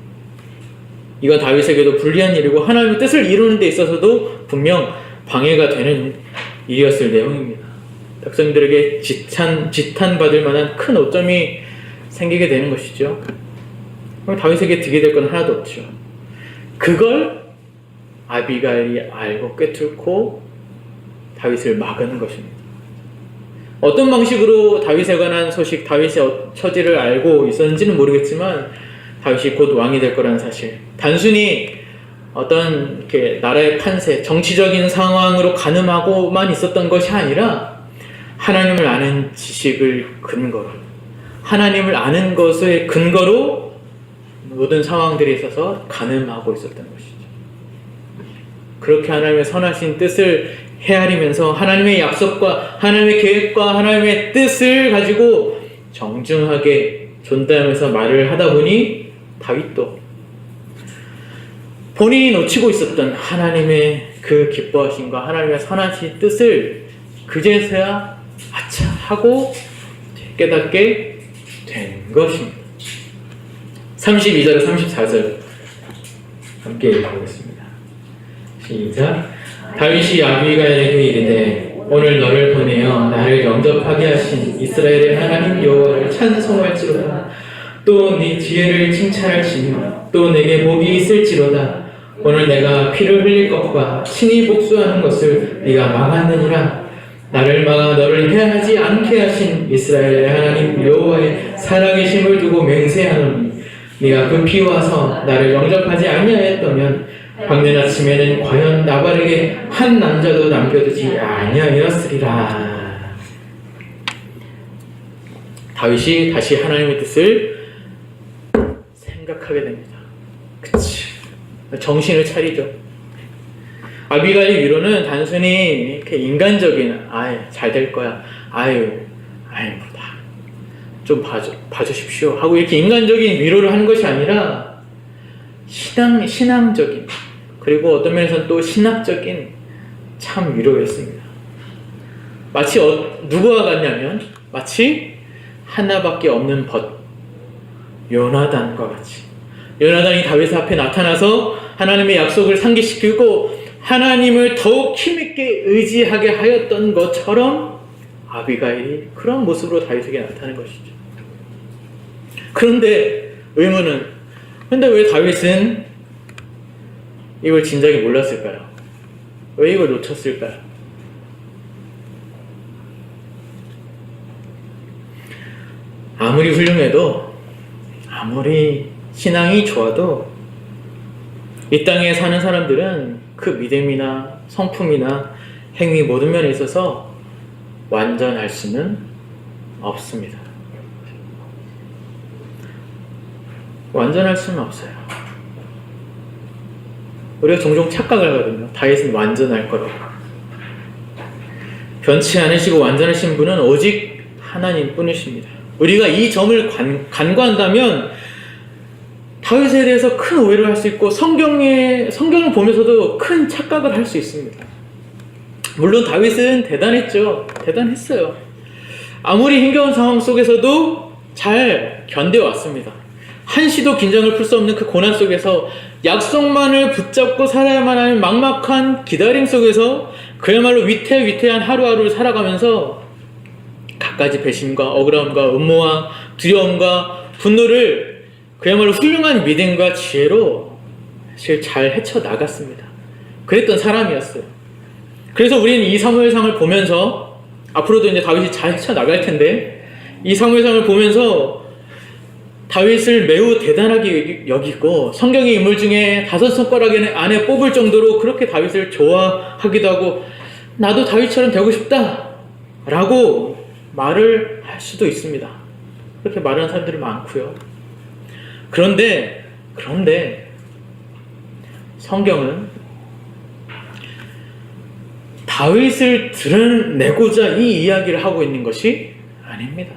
이건 다윗에게도 불리한 일이고 하나님의 뜻을 이루는 데 있어서도 분명 방해가 되는 일이었을 내용입니다. 백성들에게 지탄받을 만한 큰 오점이 생기게 되는 것이죠. 그럼 다윗에게 득이 될 건 하나도 없죠. 그걸 아비가일이 알고 꿰뚫고 다윗을 막은 것입니다. 어떤 방식으로 다윗에 관한 소식, 다윗의 처지를 알고 있었는지는 모르겠지만 다윗이 곧 왕이 될 거라는 사실, 단순히 어떤 이렇게 나라의 판세, 정치적인 상황으로 가늠하고만 있었던 것이 아니라 하나님을 아는 지식을 근거로, 하나님을 아는 것의 근거로 모든 상황들에 있어서 가늠하고 있었던 것이죠. 그렇게 하나님의 선하신 뜻을 헤아리면서 하나님의 약속과 하나님의 계획과 하나님의 뜻을 가지고 정중하게 존대하면서 말을 하다 보니 다윗도 본인이 놓치고 있었던 하나님의 그 기뻐하심과 하나님의 선하신 뜻을 그제서야 아차 하고 깨닫게 된 것입니다. 32절 34절 함께 읽어보겠습니다. 시작. 다윗이 아비가일에게 이르되 오늘 너를 보내어 나를 영접하게 하신 이스라엘의 하나님 여호와를 찬송할지로다. 또 네 지혜를 칭찬할지니 또 내게 복이 있을지로다. 오늘 내가 피를 흘릴 것과 친히 복수하는 것을 네가 막았느니라. 나를 막아 너를 해하지 않게 하신 이스라엘의 하나님 여호와의 살아계심을 두고 맹세하노니 네가 급히 와서 나를 영접하지 아니하였다면 광년 아침에는 과연 나발에게 한 남자도 남겨두지 아니하였으리라. 다윗이 다시 하나님의 뜻을 생각하게 됩니다. 그치, 정신을 차리죠. 아비가일 위로는 단순히 이렇게 인간적인 잘 될 거야, 뭐다, 좀 봐주십시오 하고 이렇게 인간적인 위로를 하는 것이 아니라 신앙적인, 그리고 어떤 면에서는 또 신학적인 참 위로였습니다. 마치 누구와 같냐면 마치 하나밖에 없는 벗, 요나단과 같이, 요나단이 다윗 앞에 나타나서 하나님의 약속을 상기시키고 하나님을 더욱 힘있게 의지하게 하였던 것처럼 아비가일이 그런 모습으로 다윗에게 나타난 것이죠. 그런데 의문은, 근데 왜 다윗은 이걸 진작에 몰랐을까요? 왜 이걸 놓쳤을까요? 아무리 훌륭해도, 아무리 신앙이 좋아도 이 땅에 사는 사람들은 그 믿음이나 성품이나 행위 모든 면에 있어서 완전할 수는 없습니다. 완전할 수는 없어요. 우리가 종종 착각을 하거든요. 다윗은 완전할 거라고. 변치 않으시고 완전하신 분은 오직 하나님 뿐이십니다. 우리가 이 점을 간과한다면 다윗에 대해서 큰 오해를 할 수 있고 성경을 보면서도 큰 착각을 할 수 있습니다. 물론 다윗은 대단했어요. 아무리 힘겨운 상황 속에서도 잘 견뎌왔습니다. 한시도 긴장을 풀 수 없는 그 고난 속에서 약속만을 붙잡고 살아야만 하는 막막한 기다림 속에서 그야말로 위태위태한 하루하루를 살아가면서 갖가지 배신과 억울함과 음모와 두려움과 분노를 그야말로 훌륭한 믿음과 지혜로 사실 잘 헤쳐나갔습니다. 그랬던 사람이었어요. 그래서 우리는 이 사무엘상을 보면서 앞으로도 이제 다윗이 잘 쳐나갈 텐데 이 사무엘상을 보면서 다윗을 매우 대단하게 여기고 성경의 인물 중에 5손가락 안에 뽑을 정도로 그렇게 다윗을 좋아하기도 하고 나도 다윗처럼 되고 싶다 라고 말을 할 수도 있습니다. 그렇게 말하는 사람들이 많고요. 그런데 성경은 다윗을 드러내고자 이 이야기를 하고 있는 것이 아닙니다.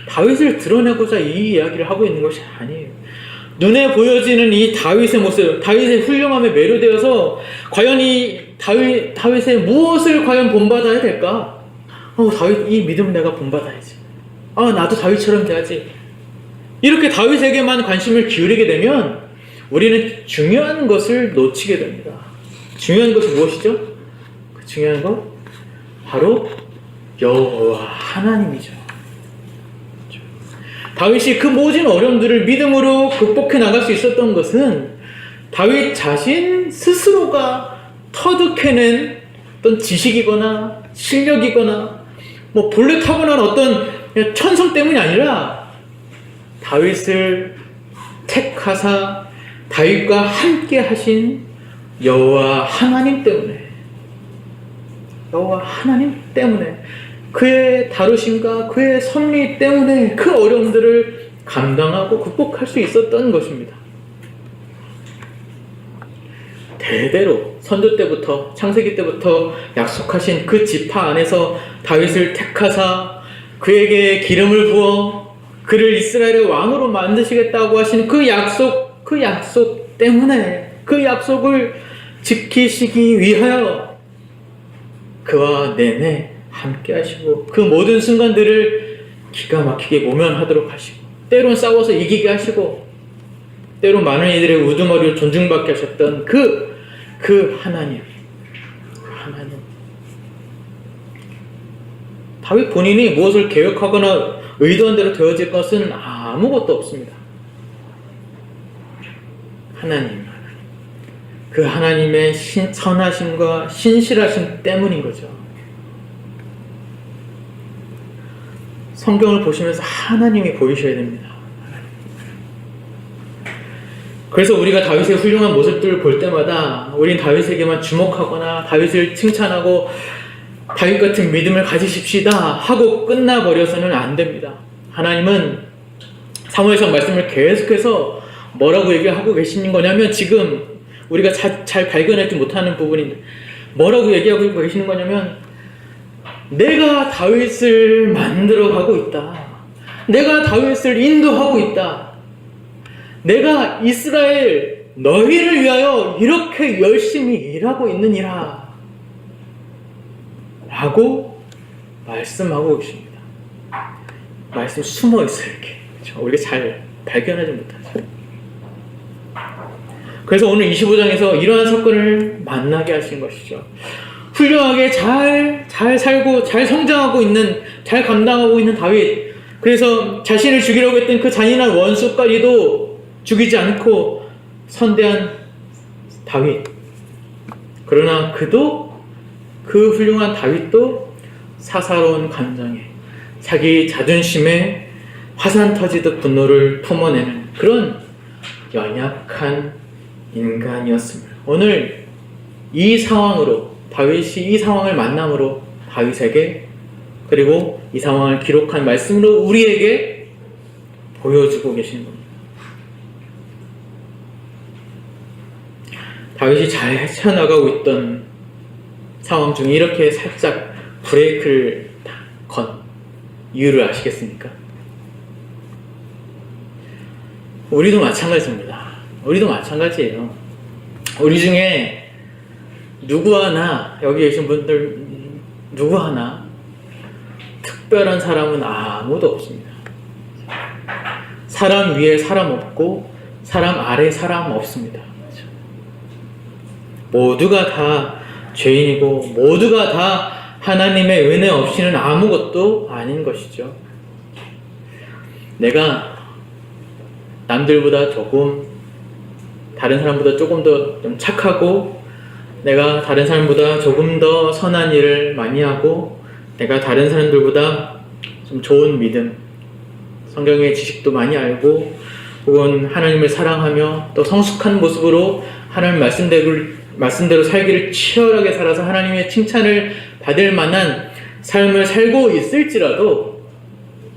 다윗을 드러내고자 이 이야기를 하고 있는 것이 아니에요. 눈에 보여지는 이 다윗의 모습, 다윗의 훌륭함에 매료되어서 과연 이 다윗의 무엇을 과연 본받아야 될까? 다윗 이 믿음 내가 본받아야지. 나도 다윗처럼 돼야지. 이렇게 다윗에게만 관심을 기울이게 되면 우리는 중요한 것을 놓치게 됩니다. 중요한 것이 무엇이죠? 그 중요한 것 바로 여호와 하나님이죠. 다윗이 그 모든 어려움들을 믿음으로 극복해 나갈 수 있었던 것은 다윗 자신 스스로가 터득해낸 어떤 지식이거나 실력이거나 본래 타고난 어떤 천성 때문이 아니라 다윗을 택하사 다윗과 함께 하신 여호와 하나님 때문에 그의 다루심과 그의 섭리 때문에 그 어려움들을 감당하고 극복할 수 있었던 것입니다. 대대로 선조 때부터 창세기 때부터 약속하신 그 지파 안에서 다윗을 택하사 그에게 기름을 부어 그를 이스라엘의 왕으로 만드시겠다고 하신 그 약속 때문에 그 약속을 지키시기 위하여 그와 내내 함께 하시고 그 모든 순간들을 기가 막히게 모면하도록 하시고 때론 싸워서 이기게 하시고 때론 많은 이들의 우두머리를 존중받게 하셨던 그 하나님. 다윗 본인이 무엇을 계획하거나 의도한 대로 되어질 것은 아무것도 없습니다. 하나님. 그 하나님의 선하심과 신실하심 때문인 거죠. 성경을 보시면서 하나님이 보이셔야 됩니다. 그래서 우리가 다윗의 훌륭한 모습들을 볼 때마다 우린 다윗에게만 주목하거나 다윗을 칭찬하고 다윗 같은 믿음을 가지십시다 하고 끝나버려서는 안 됩니다. 하나님은 사무엘상 말씀을 계속해서 뭐라고 얘기하고 계시는 거냐면 지금 우리가 잘 발견하지 못하는 부분인데 뭐라고 얘기하고 계시는 거냐면 내가 다윗을 만들어가고 있다. 내가 다윗을 인도하고 있다. 내가 이스라엘 너희를 위하여 이렇게 열심히 일하고 있느니라 라고 말씀하고 계십니다. 말씀 숨어 있어요. 이렇게. 그렇죠? 우리가 잘 발견하지 못하죠. 그래서 오늘 25장에서 이러한 사건을 만나게 하신 것이죠. 훌륭하게 잘 살고 잘 성장하고 있는 잘 감당하고 있는 다윗. 그래서 자신을 죽이려고 했던 그 잔인한 원수까지도 죽이지 않고 선대한 다윗. 그러나 그 훌륭한 다윗도 사사로운 감정에 자기 자존심에 화산 터지듯 분노를 품어내는 그런 연약한 인간이었습니다. 오늘 이 상황으로 다윗이 이 상황을 만남으로 다윗에게 그리고 이 상황을 기록한 말씀으로 우리에게 보여주고 계시는 겁니다. 다윗이 잘 헤쳐나가고 있던 상황 중에 이렇게 살짝 브레이크를 건 이유를 아시겠습니까? 우리도 마찬가지입니다. 우리도 마찬가지예요. 우리 중에 누구 하나, 여기 계신 분들 누구 하나 특별한 사람은 아무도 없습니다. 사람 위에 사람 없고 사람 아래 사람 없습니다. 모두가 다 죄인이고 모두가 다 하나님의 은혜 없이는 아무것도 아닌 것이죠. 내가 남들보다 조금 다른 사람보다 조금 더 좀 착하고 내가 다른 사람보다 조금 더 선한 일을 많이 하고 내가 다른 사람들보다 좀 좋은 믿음, 성경의 지식도 많이 알고 혹은 하나님을 사랑하며 또 성숙한 모습으로 하나님 말씀대로 살기를 치열하게 살아서 하나님의 칭찬을 받을 만한 삶을 살고 있을지라도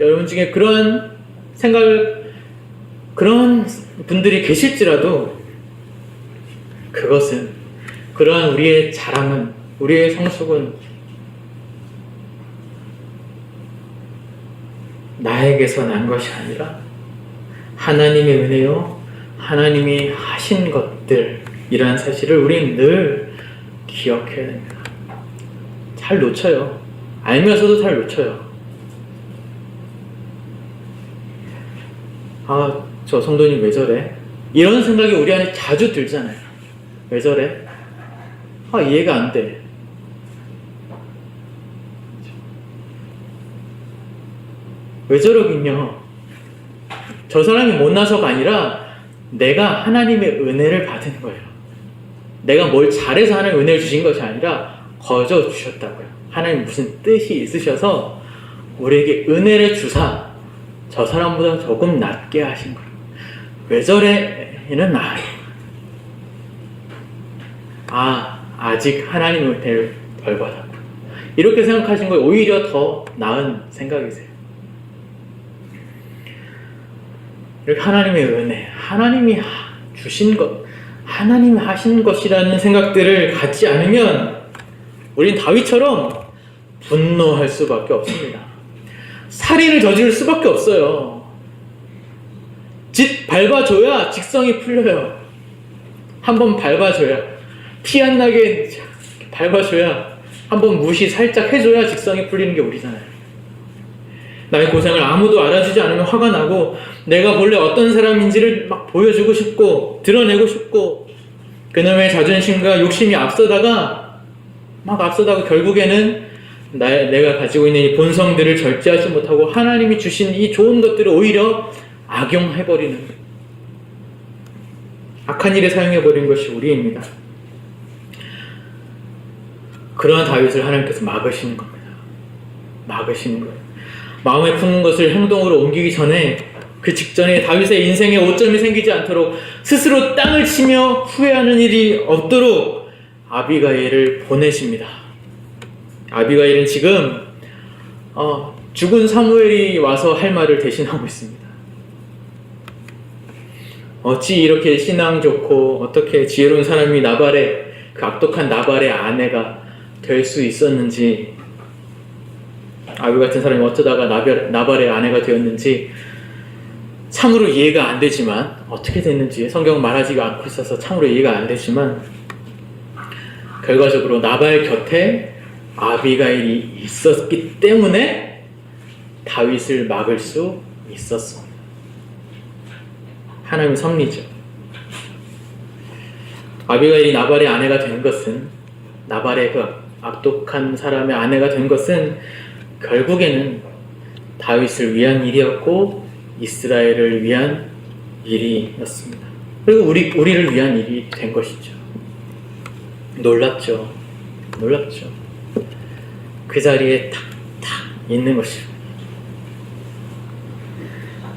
여러분 중에 그런 분들이 계실지라도 그러한 우리의 자랑은, 우리의 성숙은 나에게서 난 것이 아니라 하나님의 은혜요, 하나님이 하신 것들이라는 사실을 우리는 늘 기억해야 됩니다. 잘 놓쳐요. 알면서도 잘 놓쳐요. 아, 저 성도님 왜 저래? 이런 생각이 우리 안에 자주 들잖아요. 왜 저래? 아, 이해가 안 돼. 왜 저러긴요? 저 사람이 못나서가 아니라 내가 하나님의 은혜를 받은 거예요. 내가 뭘 잘해서 하나님 은혜를 주신 것이 아니라 거저 주셨다고요. 하나님 무슨 뜻이 있으셔서 우리에게 은혜를 주사 저 사람보다 조금 낫게 하신 거예요. 왜 저래는 아직 하나님 은혜를 덜 받았고 이렇게 생각하신 거 오히려 더 나은 생각이세요. 이렇게 하나님의 은혜, 하나님이 주신 것, 하나님이 하신 것이라는 생각들을 갖지 않으면 우린 다윗처럼 분노할 수밖에 없습니다. 살인을 저지를 수밖에 없어요. 밟아줘야 직성이 풀려요. 한번 밟아줘야, 피 안 나게 밟아줘야, 한번 무시 살짝 해줘야 직성이 풀리는 게 우리잖아요. 나의 고생을 아무도 알아주지 않으면 화가 나고 내가 본래 어떤 사람인지를 막 보여주고 싶고 드러내고 싶고 그놈의 자존심과 욕심이 앞서다가 결국에는 내가 가지고 있는 이 본성들을 절제하지 못하고 하나님이 주신 이 좋은 것들을 오히려 악용해버리는, 악한 일에 사용해버린 것이 우리입니다. 그러한 다윗을 하나님께서 막으시는 겁니다. 막으시는 거예요. 마음에 품은 것을 행동으로 옮기기 전에, 그 직전에 다윗의 인생에 오점이 생기지 않도록 스스로 땅을 치며 후회하는 일이 없도록 아비가일을 보내십니다. 아비가일은 지금 죽은 사무엘이 와서 할 말을 대신하고 있습니다. 어찌 이렇게 신앙 좋고 어떻게 지혜로운 사람이 그 악독한 나발의 아내가 될 수 있었는지, 아비 같은 사람이 어쩌다가 나발의 아내가 되었는지 참으로 이해가 안 되지만, 어떻게 됐는지 성경은 말하지 않고 있어서 참으로 이해가 안 되지만, 결과적으로 나발 곁에 아비가일이 있었기 때문에 다윗을 막을 수 있었습니다. 하나님의 섭리죠. 아비가일이 나발의 아내가 된 것은, 나발의 그 악독한 사람의 아내가 된 것은 결국에는 다윗을 위한 일이었고 이스라엘을 위한 일이었습니다. 그리고 우리를 위한 일이 된 것이죠. 놀랍죠. 그 자리에 탁탁 있는 것입니다.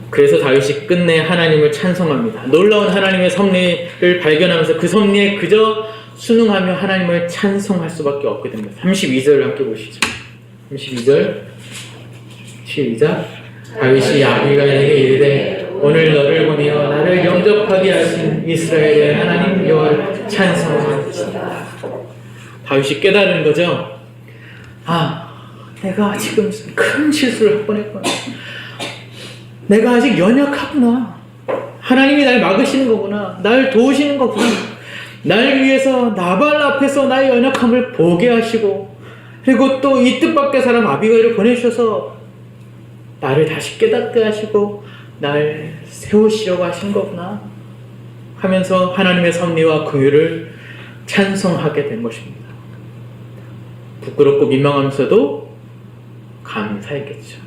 그래서 다윗이 끝내 하나님을 찬송합니다. 놀라운 하나님의 섭리를 발견하면서 그 섭리에 그저 순응하며 하나님을 찬송할 수밖에 없게 됩니다. 32절 함께 보시죠. 32절 시작. 다윗이 아비가일에게 이르되 오늘 너를 보내어 나를 영접하게 하신 이스라엘의 하나님 여호와를 찬송하겠습니다. 다윗이 깨달은 거죠. 내가 지금 큰 실수를 할 뻔했구나. 내가 아직 연약하구나. 하나님이 날 막으시는 거구나. 날 도우시는 거구나. 날 위해서 나발 앞에서 나의 연약함을 보게 하시고, 그리고 또 이 뜻밖의 사람 아비가일을 보내주셔서 나를 다시 깨닫게 하시고 날 세우시려고 하신 거구나 하면서 하나님의 섭리와 긍휼을 찬송하게 된 것입니다. 부끄럽고 민망하면서도 감사했겠죠.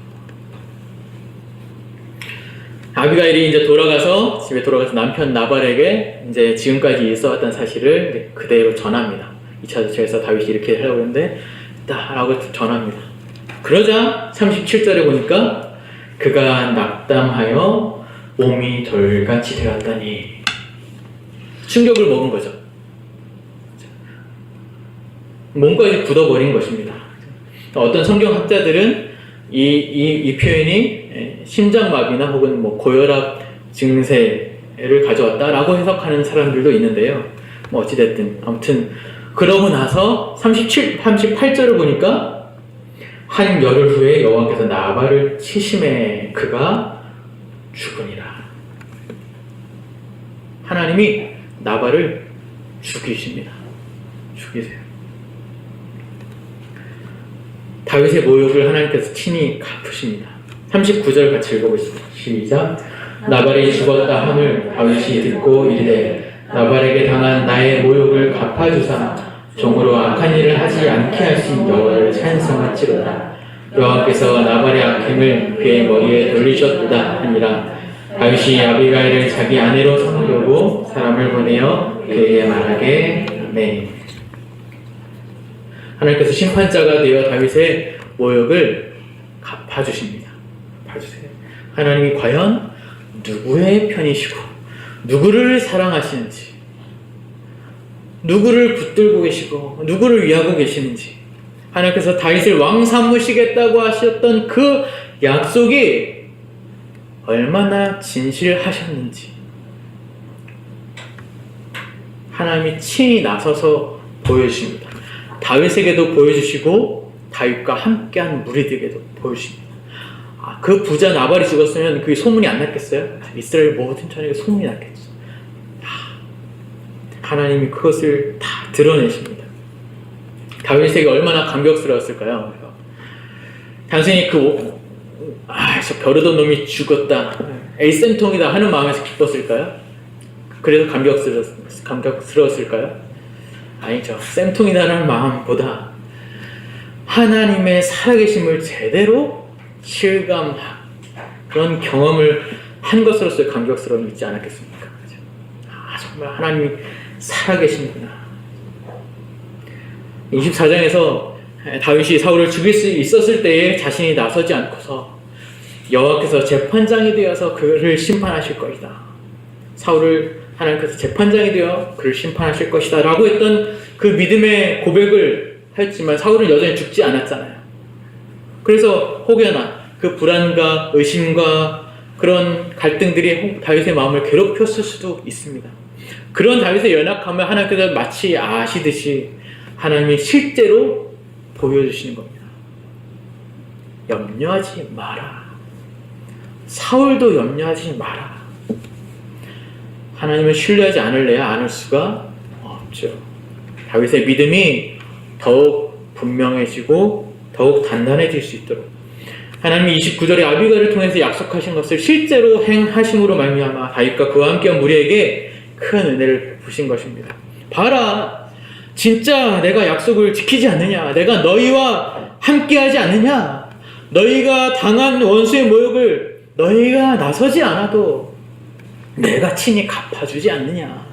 아비가일이 이제 집에 돌아가서 남편 나발에게 이제 지금까지 있어왔던 사실을 그대로 전합니다. 2차 전쟁에서 다윗이 이렇게 하려고 했는데 라고 전합니다. 그러자 37절에 보니까 그가 낙담하여 몸이 돌같이 되었다니, 충격을 먹은 거죠. 몸까지 굳어버린 것입니다. 어떤 성경학자들은 이 표현이 심장마비나 혹은 뭐 고혈압 증세를 가져왔다라고 해석하는 사람들도 있는데요. 뭐 어찌됐든 아무튼 그러고 나서 38절을 보니까 한 열흘 후에 여호와께서 나발을 치심에 그가 죽으니라. 하나님이 나발을 죽이십니다. 죽이세요. 다윗의 모욕을 하나님께서 친히 갚으십니다. 39절 같이 읽어보시죠. 시작. 나발이 죽었다 함을 다윗이 듣고 이르되 나발에게 당한 나의 모욕을 갚아주사 종으로 악한 일을 하지 않게 하신 여호와를 찬송할지로다. 여호와께서 나발의 악행을 그의 머리에 돌리셨도다 하니라. 다윗이 아비가일을 자기 아내로 삼으려고 사람을 보내어 그에게 말하게 아멘. 하나님께서 심판자가 되어 다윗의 모욕을 갚아주십니다. 갚아주세요. 하나님이 과연 누구의 편이시고 누구를 사랑하시는지, 누구를 붙들고 계시고 누구를 위하고 계시는지, 하나님께서 다윗을 왕 삼으시겠다고 하셨던 그 약속이 얼마나 진실하셨는지 하나님이 친히 나서서 보여주십니다. 다윗에게도 보여주시고 다윗과 함께한 무리들에게도 보여주십니다. 그 부자 나발이 죽었으면 그게 소문이 안 났겠어요? 이스라엘 모든 전역에 소문이 났겠죠. 하나님이 그것을 다 드러내십니다. 다윗에게 얼마나 감격스러웠을까요? 단순히 저 벼르던 놈이 죽었다, 에이센통이다 하는 마음에서 기뻤을까요? 그래서 감격스러웠을까요? 아니죠. 쌤통이다라는 마음보다 하나님의 살아계심을 제대로 실감한 그런 경험을 한 것으로서의 감격스러움이 있지 않았겠습니까? 정말 하나님이 살아계시는구나. 24장에서 다윗이 사울을 죽일 수 있었을 때에 자신이 나서지 않고서 여호와께서 재판장이 되어서 그를 심판하실 것이다. 사울을 하나님께서 재판장이 되어 그를 심판하실 것이다 라고 했던 그 믿음의 고백을 했지만 사울은 여전히 죽지 않았잖아요. 그래서 혹여나 그 불안과 의심과 그런 갈등들이 다윗의 마음을 괴롭혔을 수도 있습니다. 그런 다윗의 연약함을 하나님께서 마치 아시듯이 하나님이 실제로 보여주시는 겁니다. 염려하지 마라. 사울도 염려하지 마라. 하나님을 신뢰하지 않을래야 않을 수가 없죠. 다윗의 믿음이 더욱 분명해지고 더욱 단단해질 수 있도록 하나님이 29절에 아비가를 통해서 약속하신 것을 실제로 행하심으로 말미암아 다윗과 그와 함께한 무리에게 큰 은혜를 베푸신 것입니다. 봐라, 진짜 내가 약속을 지키지 않느냐, 내가 너희와 함께하지 않느냐, 너희가 당한 원수의 모욕을 너희가 나서지 않아도 내가 친히 갚아주지 않느냐.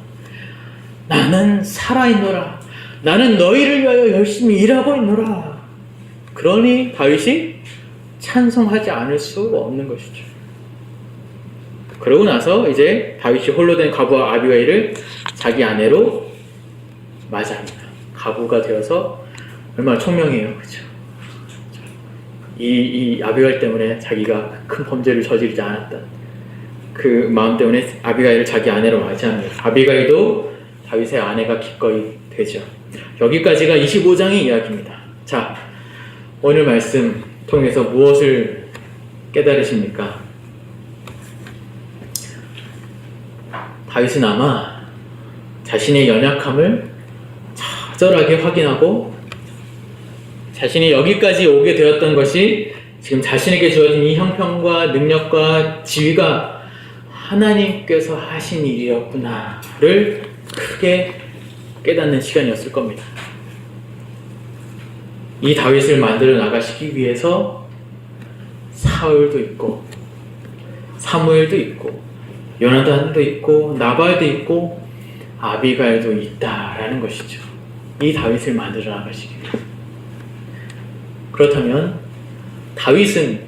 나는 살아있노라. 나는 너희를 위하여 열심히 일하고 있노라. 그러니 다윗이 찬송하지 않을 수 없는 것이죠. 그러고 나서 이제 다윗이 홀로 된 과부와 아비가일을 자기 아내로 맞이합니다. 과부가 되어서 얼마나 총명해요, 그렇죠? 이 아비가일 때문에 자기가 큰 범죄를 저지르지 않았던 그 마음 때문에 아비가일을 자기 아내로 맞이합니다. 아비가일도 다윗의 아내가 기꺼이 되죠. 여기까지가 25장의 이야기입니다. 자, 오늘 말씀 통해서 무엇을 깨달으십니까? 다윗은 아마 자신의 연약함을 처절하게 확인하고 자신이 여기까지 오게 되었던 것이 지금 자신에게 주어진 이 형편과 능력과 지위가 하나님께서 하신 일이었구나를 크게 깨닫는 시간이었을 겁니다. 이 다윗을 만들어 나가시기 위해서 사울도 있고 사무엘도 있고 요나단도 있고 나발도 있고 아비가일도 있다라는 것이죠. 이 다윗을 만들어 나가시기 위해서. 그렇다면 다윗은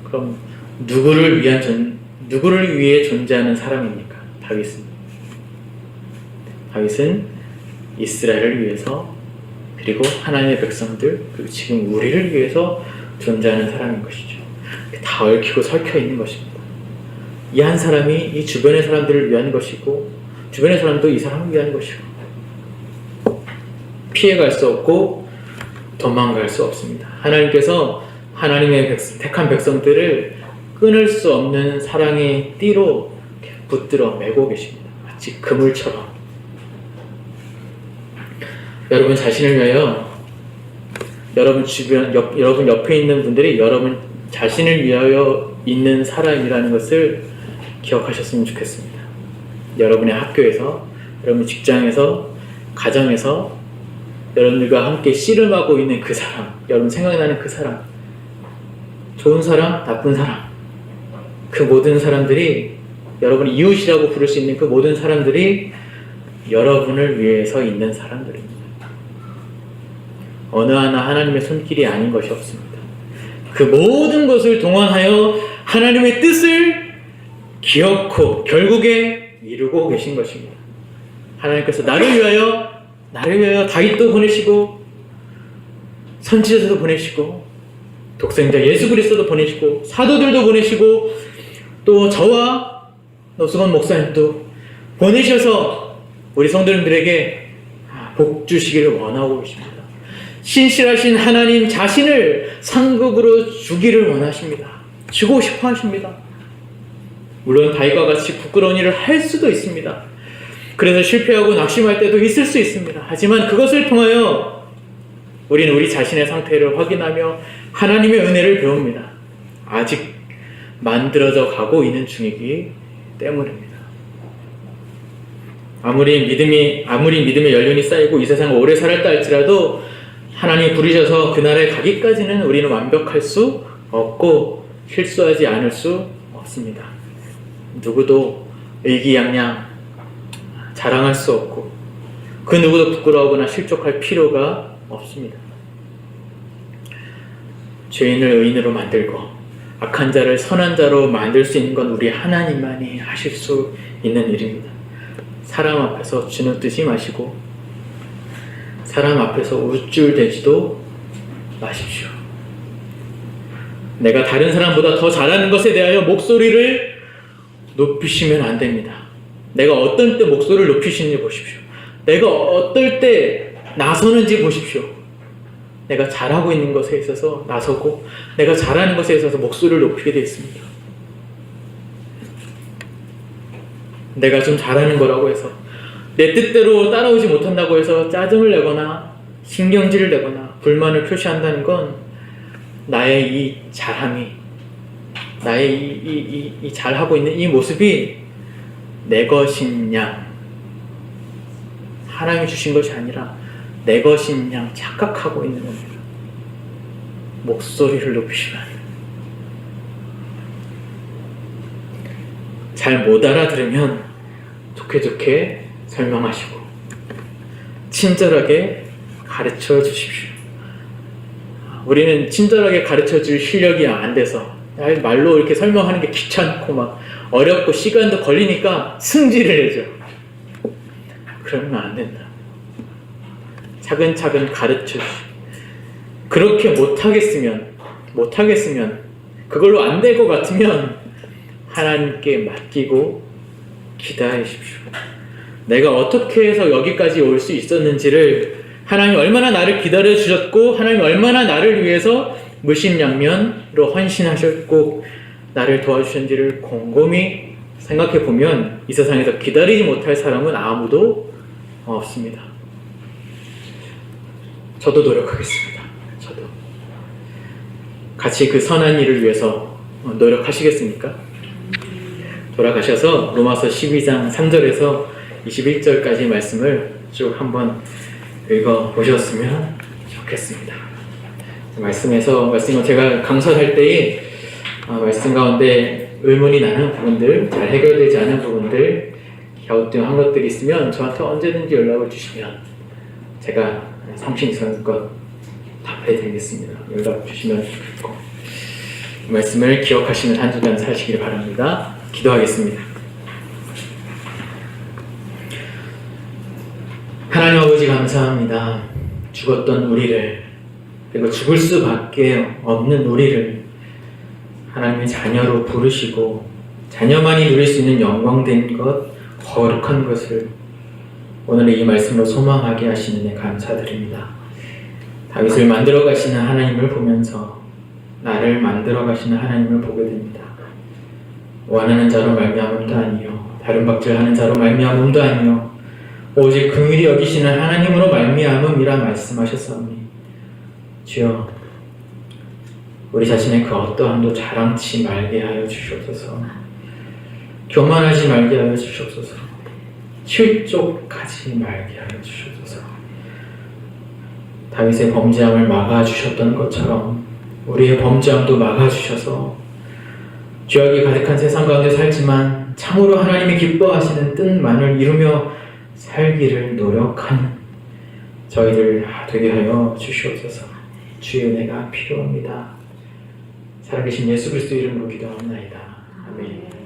그럼 누구를 위해 존재하는 사람입니까? 다윗은 이스라엘을 위해서, 그리고 하나님의 백성들, 그리고 지금 우리를 위해서 존재하는 사람인 것이죠. 다 얽히고 설켜 있는 것입니다. 이 한 사람이 이 주변의 사람들을 위한 것이고, 주변의 사람도 이 사람을 위한 것이고, 피해갈 수 없고 도망갈 수 없습니다. 하나님께서 하나님의 택한 백성들을 끊을 수 없는 사랑의 띠로 붙들어 매고 계십니다. 마치 그물처럼. 여러분 자신을 위하여, 여러분 옆에 있는 분들이 여러분 자신을 위하여 있는 사람이라는 것을 기억하셨으면 좋겠습니다. 여러분의 학교에서, 여러분 직장에서, 가정에서 여러분들과 함께 씨름하고 있는 그 사람, 여러분 생각나는 그 사람, 좋은 사람, 나쁜 사람, 그 모든 사람들이, 여러분이 이웃이라고 부를 수 있는 그 모든 사람들이 여러분을 위해서 있는 사람들입니다. 어느 하나 하나님의 손길이 아닌 것이 없습니다. 그 모든 것을 동원하여 하나님의 뜻을 기억고 결국에 이루고 계신 것입니다. 하나님께서 나를 위하여 다윗도 보내시고, 선지자들도 보내시고, 독생자 예수 그리스도도 보내시고, 사도들도 보내시고, 또 저와 노승원 목사님도 보내셔서 우리 성도님들에게 복 주시기를 원하고 계십니다. 신실하신 하나님 자신을 상급으로 주기를 원하십니다. 주고 싶어 하십니다. 물론 다윗과 같이 부끄러운 일을 할 수도 있습니다. 그래서 실패하고 낙심할 때도 있을 수 있습니다. 하지만 그것을 통하여 우리는 우리 자신의 상태를 확인하며 하나님의 은혜를 배웁니다. 아직 만들어져 가고 있는 중이기 때문입니다. 아무리 믿음의 연륜이 쌓이고 이 세상을 오래 살았다 할지라도 하나님이 부르셔서 그날에 가기까지는 우리는 완벽할 수 없고 실수하지 않을 수 없습니다. 누구도 의기양양 자랑할 수 없고 그 누구도 부끄러워하거나 실족할 필요가 없습니다. 죄인을 의인으로 만들고 악한 자를 선한 자로 만들 수 있는 건 우리 하나님만이 하실 수 있는 일입니다. 사람 앞에서 주눅 드지 마시고 사람 앞에서 우쭐대지도 마십시오. 내가 다른 사람보다 더 잘하는 것에 대하여 목소리를 높이시면 안 됩니다. 내가 어떤 때 목소리를 높이시는지 보십시오. 내가 어떨 때 나서는지 보십시오. 내가 잘하고 있는 것에 있어서 나서고 내가 잘하는 것에 있어서 목소리를 높이게 되어 있습니다. 내가 좀 잘하는 거라고 해서 내 뜻대로 따라오지 못한다고 해서 짜증을 내거나 신경질을 내거나 불만을 표시한다는 건 나의 이 잘함이, 나의 이 잘하고 있는 이 모습이 내 것인 양, 하나님이 주신 것이 아니라 내 것인 양 착각하고 있는 겁니다. 목소리를 높이시면 안 됩니다. 잘 못 알아들으면 좋게 설명하시고 친절하게 가르쳐 주십시오. 우리는 친절하게 가르쳐 줄 실력이 안 돼서 말로 이렇게 설명하는 게 귀찮고 막 어렵고 시간도 걸리니까 승질을 내죠. 그러면 안 된다. 차근차근 가르쳐 주시고 그렇게 못하겠으면 그걸로 안 될 것 같으면 하나님께 맡기고 기다리십시오. 내가 어떻게 해서 여기까지 올 수 있었는지를 하나님이 얼마나 나를 기다려 주셨고 하나님이 얼마나 나를 위해서 물심양면으로 헌신하셨고 나를 도와주셨는지를 곰곰이 생각해 보면 이 세상에서 기다리지 못할 사람은 아무도 없습니다. 저도 노력하겠습니다. 저도 같이 그 선한 일을 위해서 노력하시겠습니까? 돌아가셔서 로마서 12장 3절에서 21절까지 말씀을 쭉 한번 읽어보셨으면 좋겠습니다. 말씀을 제가 강설할 때에 말씀 가운데 의문이 나는 부분들, 잘 해결되지 않은 부분들, 갸우뚱한 것들이 있으면 저한테 언제든지 연락을 주시면 제가 성심성의껏 답해드리겠습니다. 연락 주시면 좋겠고 그 말씀을 기억하시는 한 주간 사시길 바랍니다. 기도하겠습니다. 하나님 아버지 감사합니다. 죽었던 우리를 그리고 죽을 수밖에 없는 우리를 하나님의 자녀로 부르시고 자녀만이 누릴 수 있는 영광된 것, 거룩한 것을 오늘의 이 말씀으로 소망하게 하시는 데 감사드립니다. 다윗을 만들어 가시는 하나님을 보면서 나를 만들어 가시는 하나님을 보게 됩니다. 원하는 자로 말미암음도 아니요 다른 박질하는 자로 말미암음도 아니요 오직 긍휼히 여기시는 하나님으로 말미암음이라 말씀하셨사오니 주여 우리 자신의 그 어떠함도 자랑치 말게 하여 주시옵소서. 교만하지 말게 하여 주시옵소서. 실족하지 말게 하여 주시옵소서. 다윗의 범죄함을 막아주셨던 것처럼 우리의 범죄함도 막아주셔서 죄악이 가득한 세상 가운데 살지만 참으로 하나님이 기뻐하시는 뜻만을 이루며 살기를 노력하는 저희들 되게 하여 주시옵소서. 주의 은혜가 필요합니다. 살아계신 예수 그리스도 이름으로 기도합니다. 아멘.